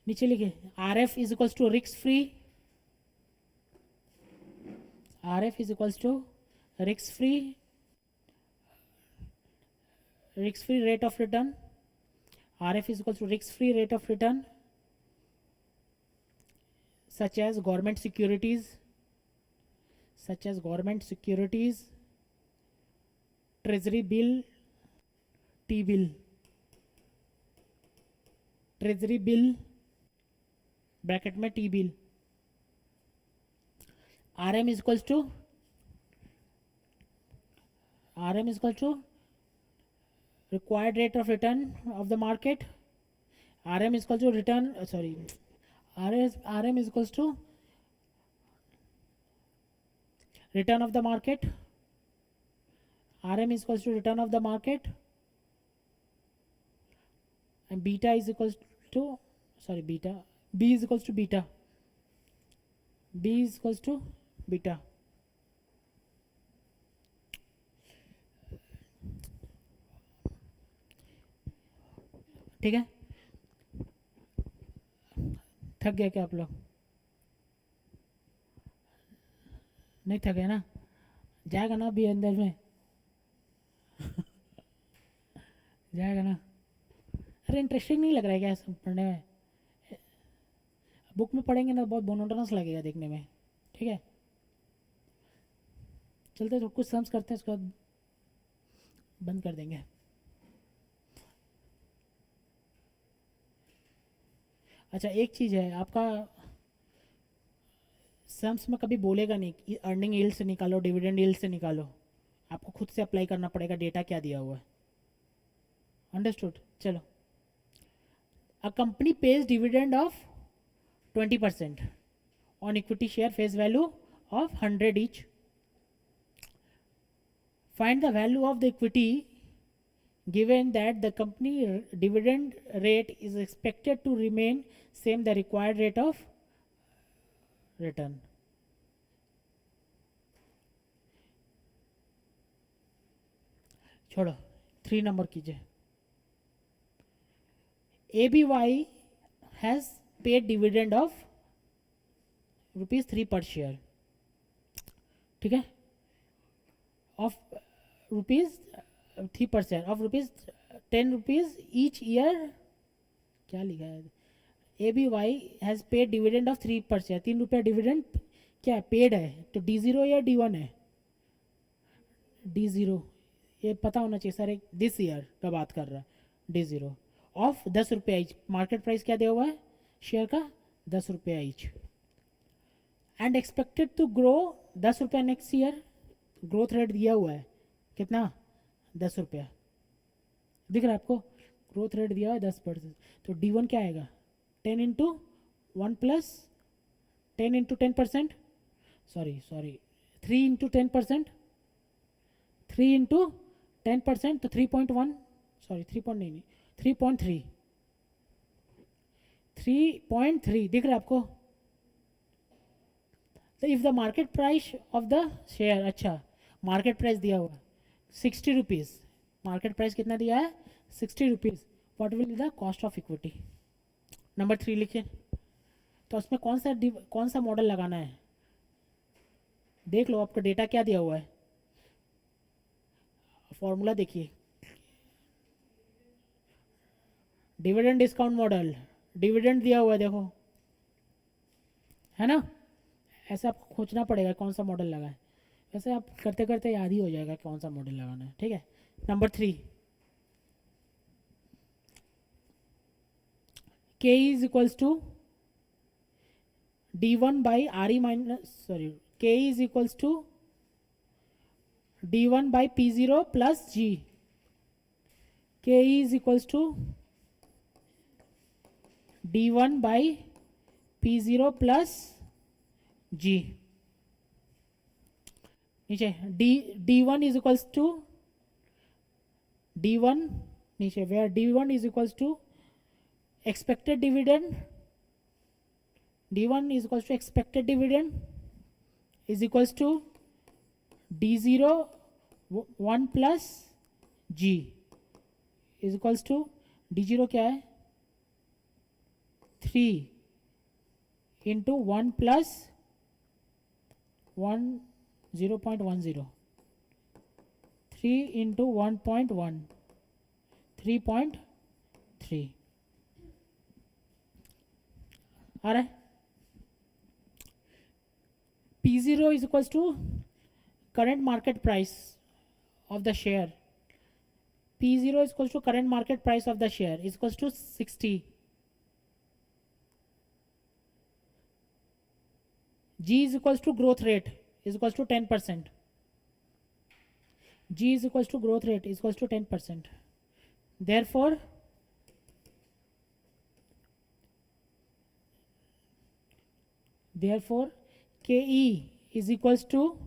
नीचे लिखे RF is equals to risk free, RF is equals to risk free rate of return, RF is equals to risk free rate of return such as government securities, treasury bill, T-bill, treasury bill bracket में T-bill। RM is equals to required rate of return of the market, RM is equal to return, RM is equals to return of the market, RM is equals to return of the market, and beta is equals to, B is equals to beta, B is equals to beta। ठीक है, थक गए क्या आप लोग? नहीं थके ना? जाएगा ना अभी अंदर में? जाएगा ना? अरे इंटरेस्टिंग नहीं लग रहा है क्या सब पढ़ने में? बुक में पढ़ेंगे ना बहुत मोनोटोनस लगेगा देखने में। ठीक है, चलते तो कुछ सम्स करते हैं, उसके बाद बंद कर देंगे। अच्छा एक चीज़ है, आपका सम्स में कभी बोलेगा नहीं कि अर्निंग यील्ड से निकालो, डिविडेंड यील्ड से निकालो। आपको खुद से अप्लाई करना पड़ेगा, डेटा क्या दिया हुआ है। अंडरस्टूड? चलो, a company page dividend of 20% on equity share face value of 100 each. Find the value of the equity given that the company dividend rate is expected to remain same the required rate of return. छोड़ो, 3 number कीजिए। ABY has paid dividend of ₹3 per share, ठीक है, of ₹3% of ₹10 each year। क्या लिखा है? ABY has paid dividend of 3%, ₹3 dividend क्या है? Paid है। तो D0 या D1 है? D0, ये पता होना चाहिए सर, एक दिस ईयर का बात कर रहा है। D0 of ₹10 each. Market price क्या दिया हुआ है शेयर का? ₹10 each. And expected to grow ₹10 next year. Growth rate दिया हुआ है कितना? ₹10 दिख रहा है आपको? ग्रोथ रेट दिया हुआ है 10%। तो D1 क्या आएगा? 10 into 1 plus 10 into 10%, sorry 3 into 10%, 3 into 10%, तो 3.1, सॉरी 3 नहीं 3.3, 3.3 दिख रहा है आपको? तो if the market price of the share, अच्छा मार्केट प्राइस दिया हुआ ₹60, मार्केट प्राइस कितना दिया है? ₹60। What will be the cost of equity? Number 3 लिखिए। तो उसमें कौन सा मॉडल लगाना है? देख लो आपका डेटा क्या दिया हुआ है, फॉर्मूला देखिए। डिविडेंड डिस्काउंट मॉडल, डिविडेंड दिया हुआ है देखो, है ना? ऐसे आपको खोजना पड़ेगा कौन सा मॉडल लगाए। वैसे आप करते करते याद ही हो जाएगा कौन सा मॉडल लगाना है। ठीक है, number 3, K is equals to D1 by RE minus, sorry, K is equals to D1 by P0 plus G. K is equals to D1 by P0 plus G. नीचे D1 is equals to D1 नीचे, where D1 is equals to expected dividend, D1 is equals to expected dividend is equals to D0 1 plus G is equals to D0 क्या है? 3 into 1 plus 1 0.10, 3 into 1.1 3.3 आ रहा है? P0 is equals to current market price of the share. P0 is equals to current market price of the share is equals to 60. G is equals to growth rate is equals to 10%. G is equals to growth rate is equals to 10%. Therefore, KE is equals to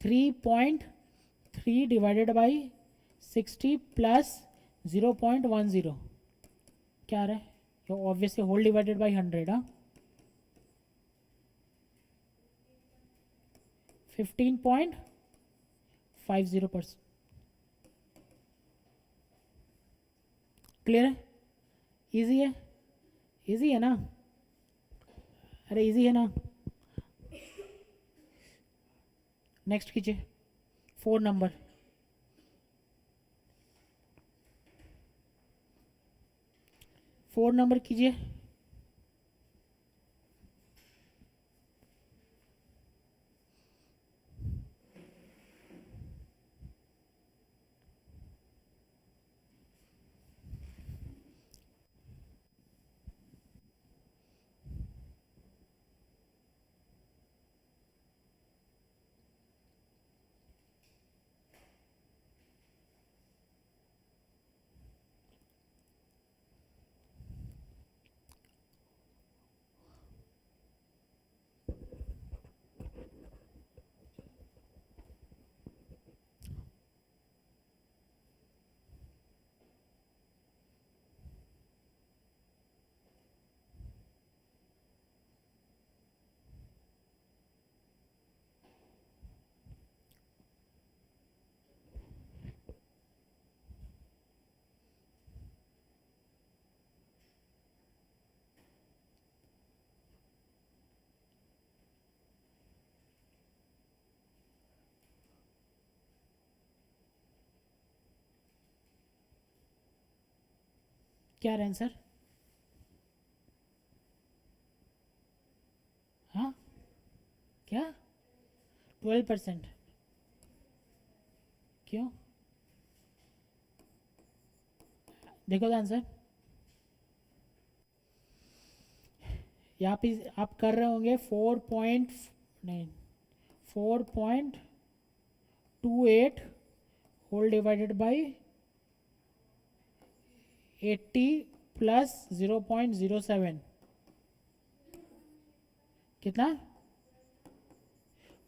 3.3 divided by 60 plus 0.10 क्या आ रहा है? Obviously whole divided by 100, हाँ 15.50%, clear है? Easy है? Easy है ना? अरे इजी है ना? नेक्स्ट कीजिए 4 नंबर। फोर नंबर कीजिए। क्या है आंसर? हाँ क्या? 12%? क्यों? देखो आंसर, यहाँ पे आप कर रहे होंगे 4 पॉइंट, नहीं 4.28 होल डिवाइडेड बाई 80 प्लस 0.07, कितना?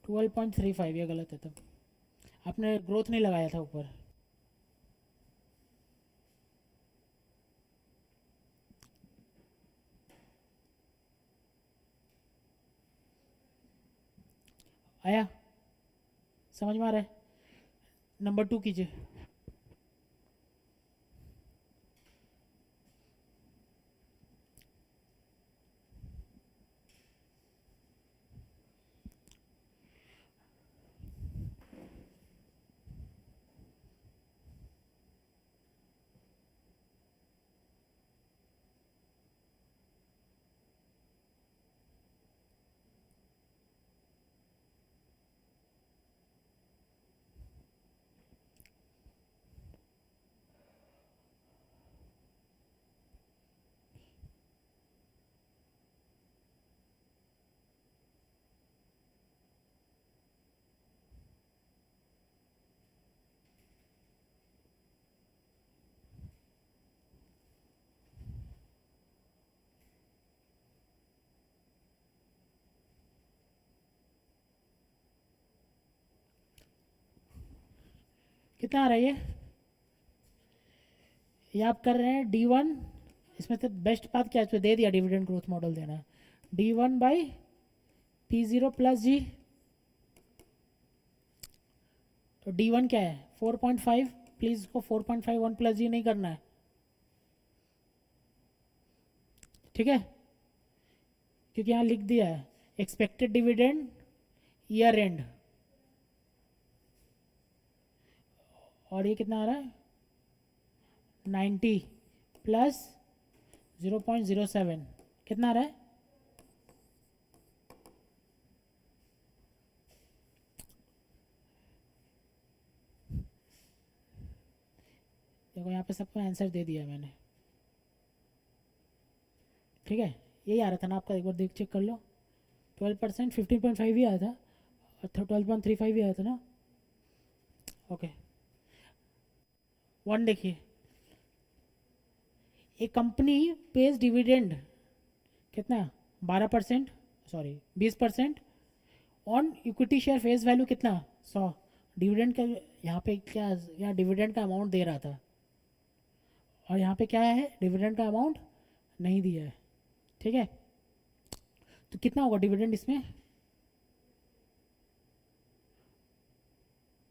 12.35। ये गलत है, तब आपने ग्रोथ नहीं लगाया था ऊपर। आया? समझ में आ रहा है? नंबर 2 कीजिए। कितना आ रहा है ये आप कर रहे हैं D1। इसमें से बेस्ट बात क्या है, इसमें दे दिया डिविडेंड ग्रोथ मॉडल देना है। D1/P0 प्लस जी, तो D1 क्या है? 4.5। प्लीज इसको 4.51 प्लस जी नहीं करना है, ठीक है? क्योंकि यहाँ लिख दिया है एक्सपेक्टेड डिविडेंड ईयर एंड, और ये कितना आ रहा है? 90 प्लस 0.07, कितना आ रहा है? देखो यहाँ पे सबको आंसर दे दिया मैंने, ठीक है? यही आ रहा था ना आपका, एक बार देख चेक कर लो। 12%, 15.5 ही आया था, और 12.35 ही आया था ना। ओके, 1 देखिए, ए कंपनी पेज डिविडेंड कितना? 12%, sorry 20% on equity share face value कितना? 100। डिविडेंड का यहाँ पे क्या, यहाँ डिविडेंड का अमाउंट दे रहा था, और यहाँ पे क्या है? डिविडेंड का अमाउंट नहीं दिया है, ठीक है? तो कितना होगा डिविडेंड इसमें?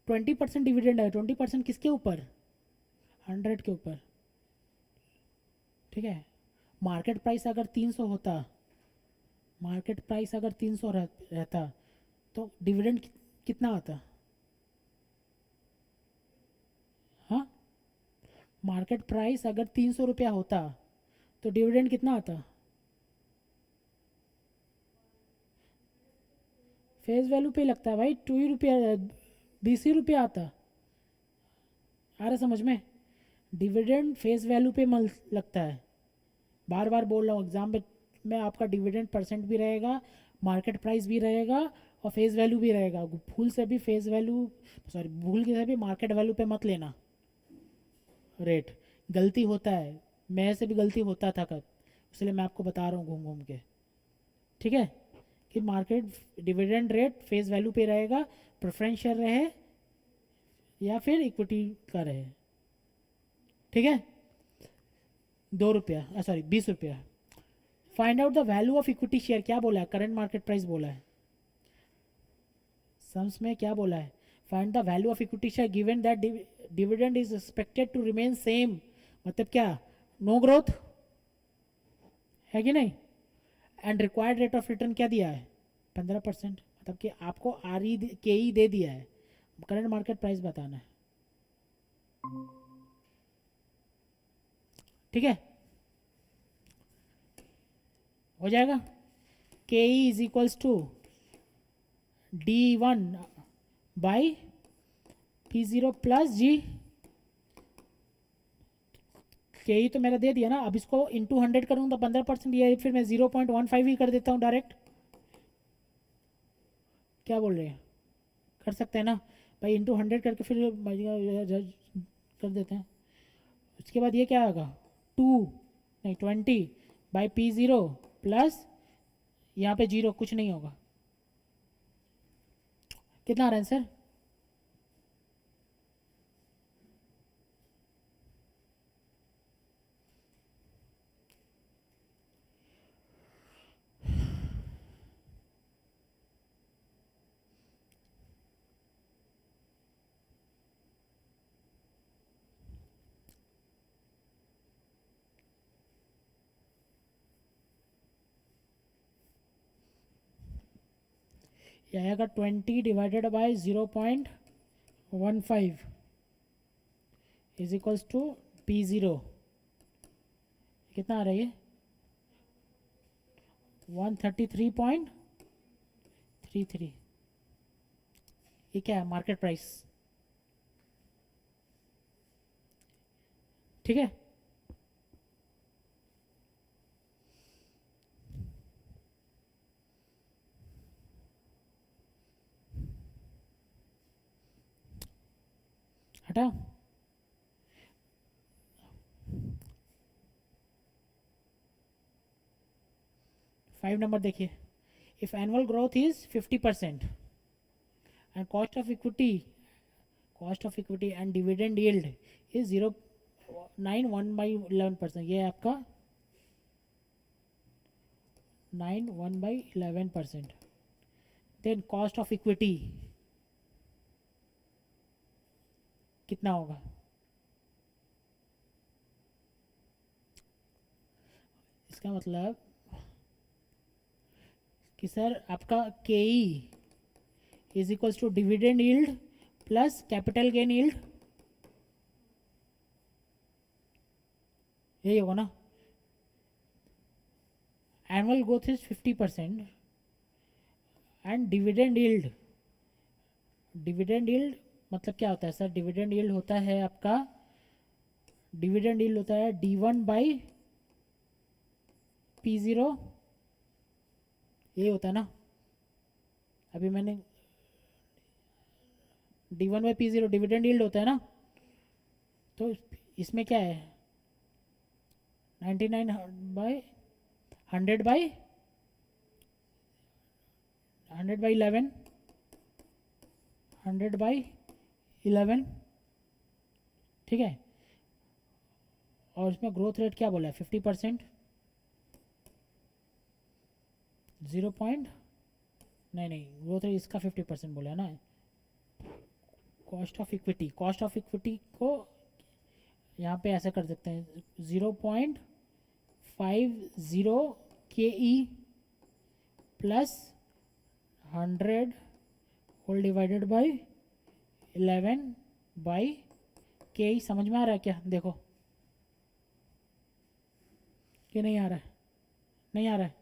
20% डिविडेंड है। 20% किसके ऊपर? 100 के ऊपर। ठीक है, मार्केट प्राइस अगर 300 होता, मार्केट प्राइस अगर 300 रहता तो डिविडेंड कितना आता? हाँ, मार्केट प्राइस अगर 300 रुपया होता तो डिविडेंड कितना आता? फेस वैल्यू पे लगता है भाई, 2 ही रुपया, 20 ही रुपया आता। आ रहा समझ में? डिविडेंड फेस वैल्यू पे लगता है। बार बार बोल रहा हूँ, एग्जाम में आपका डिविडेंड परसेंट भी रहेगा, मार्केट प्राइस भी रहेगा और फेस वैल्यू भी रहेगा। भूल से भी फेस वैल्यू, सॉरी भूल के से भी मार्केट वैल्यू पे मत लेना रेट। गलती होता है, मेरे से भी गलती होता था कब, इसलिए मैं आपको बता रहा हूँ घूम घूम के। ठीक है, कि market dividend rate face value पे रहेगा, प्रेफरेंस शेयर रहे या फिर इक्विटी का रहे। ठीक है, 2 रुपया, सॉरी 20 रुपया। Find out the value of equity share, क्या बोला है? करंट मार्केट प्राइस बोला है। सम्स में क्या बोला है? Find the value of equity share given that dividend is expected to remain same. मतलब क्या? नो ग्रोथ है कि नहीं? And required rate of return क्या दिया है? 15%। मतलब कि आपको आर ई के ई दे दिया है, करंट मार्केट प्राइस बताना है। ठीक है, हो जाएगा। K E is equals to D1 by P0 plus G. K E तो मेरा दे दिया ना, अब इसको इंटू 100 करूँगा तो 15%, ये फिर मैं 0.15 ही कर देता हूँ डायरेक्ट। क्या बोल रहे हैं? कर सकते हैं ना भाई, इंटू 100 करके फिर कर देते हैं। उसके बाद ये क्या होगा? 2 नहीं 20 बाई P0 प्लस यहाँ पे 0, कुछ नहीं होगा। कितना आ रहा है आंसर? ये आएगा 20 divided by 0.15 is equals to P0। कितना आ रहा है ये? 133.33। ये क्या है? Market price. ठीक है, हटा। 5 नंबर देखिए, if annual growth is 50% and cost of equity and dividend yield is 0.91/11%। ये है आपका 91/11%। देन कॉस्ट ऑफ इक्विटी कितना होगा? इसका मतलब कि सर आपका K E is equals to dividend yield plus capital gain yield, यही होगा ना? Annual growth is 50% and dividend yield मतलब क्या होता है सर? डिविडेंड यील्ड होता है आपका, डिविडेंड यील्ड होता है D1 बाई P0, ये होता है ना? अभी मैंने D1 by P0 dividend yield होता है ना? तो इसमें क्या है? 99 बाई 100 बाई 11, 100 बाई 11। ठीक है, और इसमें ग्रोथ रेट क्या बोला है? 50%। 0 पॉइंट नहीं, ग्रोथ रेट इसका 50% बोला है ना। कॉस्ट ऑफ इक्विटी को यहाँ पे ऐसे कर सकते हैं 0.15 50 KE plus 100 whole divided by 11 by KE। समझ में आ रहा है क्या? देखो कि नहीं आ रहा है? नहीं आ रहा है?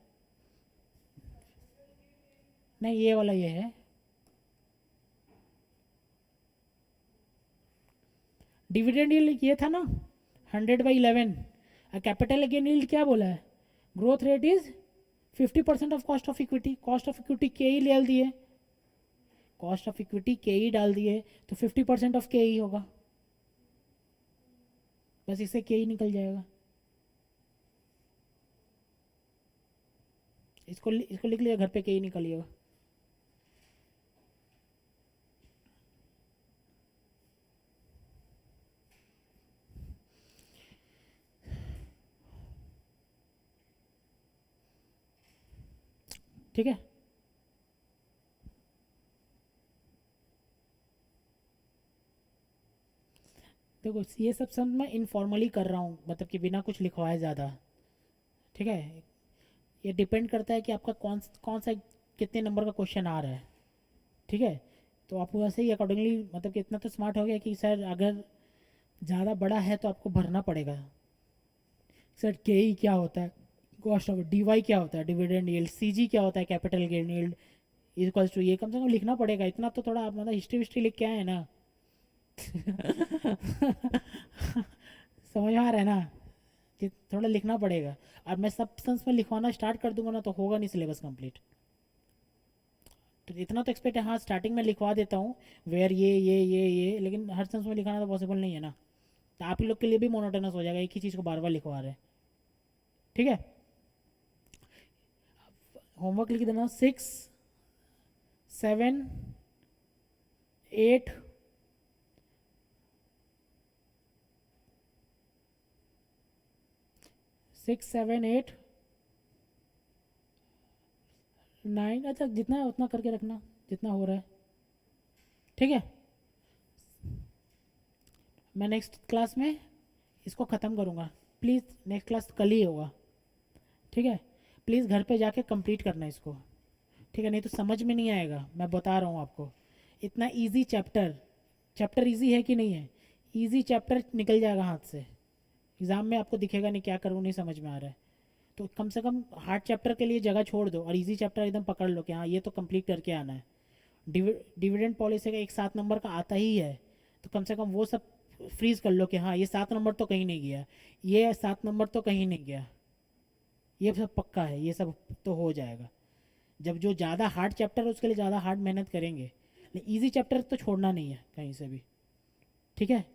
नहीं, ये वाला ये है। डिविडेंड यील्ड ये था ना 100/11। कैपिटल गेन यील्ड क्या बोला है? Growth rate is 50% of cost of equity. Cost of equity के ही डाल दिए, कॉस्ट ऑफ इक्विटी के ही डाल दिए, तो 50% ऑफ के ही होगा। बस इससे के ही निकल जाएगा। इसको लिख लिया घर पे, के ही निकलिएगा। ठीक है, देखो ये सब मैं इनफॉर्मली कर रहा हूँ, मतलब कि बिना कुछ लिखवाए ज़्यादा। ठीक है, ये डिपेंड करता है कि आपका कौन कौन सा कितने नंबर का क्वेश्चन आ रहा है। ठीक है, तो आप वैसे ही अकॉर्डिंगली, मतलब कि इतना तो स्मार्ट हो गया कि सर अगर ज़्यादा बड़ा है तो आपको भरना पड़ेगा। सर के ई क्या होता है, कॉस्ट ऑफ डी वाई क्या होता है, डिविडेंड यील्ड, सी जी क्या होता है, capital gain yield equals to, ये कम से कम लिखना पड़ेगा। इतना तो थोड़ा आप मतलब हिस्ट्री विस्ट्री लिख के आए हैं ना। समझ में आ रहा है ना कि थोड़ा लिखना पड़ेगा। और मैं सब सेंस में लिखवाना स्टार्ट कर दूंगा ना तो होगा नहीं सिलेबस कंप्लीट। तो इतना तो एक्सपेक्ट है, हाँ स्टार्टिंग में लिखवा देता हूँ वेयर ये, लेकिन हर सेंस में लिखाना तो पॉसिबल नहीं है ना। तो आप ही लोग के लिए भी मोनोटोनस हो जाएगा, एक ही चीज़ को बार बार लिखवा रहे हैं। ठीक है, होमवर्क लिख देना 6, 7, 8, 6, 7, 8, 9। अच्छा जितना है उतना करके रखना, जितना हो रहा है। ठीक है, मैं नेक्स्ट क्लास में इसको ख़त्म करूँगा। प्लीज़ नेक्स्ट क्लास कल ही होगा। ठीक है, प्लीज़ घर पे जाके कंप्लीट करना इसको। ठीक है, नहीं तो समझ में नहीं आएगा, मैं बता रहा हूँ आपको। इतना इजी चैप्टर इजी है कि नहीं है? इजी चैप्टर निकल जाएगा हाथ से, एग्ज़ाम में आपको दिखेगा नहीं क्या करूँ, नहीं समझ में आ रहा है। तो कम से कम हार्ड चैप्टर के लिए जगह छोड़ दो और इजी चैप्टर एकदम पकड़ लो कि हाँ ये तो कंप्लीट करके आना है। डिविडेंड पॉलिसी का एक 7 नंबर का आता ही है, तो कम से कम वो सब फ्रीज कर लो कि हाँ ये 7 नंबर तो कहीं नहीं गया, ये 7 नंबर तो कहीं नहीं गया, ये सब पक्का है, ये सब तो हो जाएगा। जब जो ज़्यादा हार्ड चैप्टर है उसके लिए ज़्यादा हार्ड मेहनत करेंगे, लेकिन ईजी चैप्टर तो छोड़ना नहीं है कहीं से भी। ठीक है।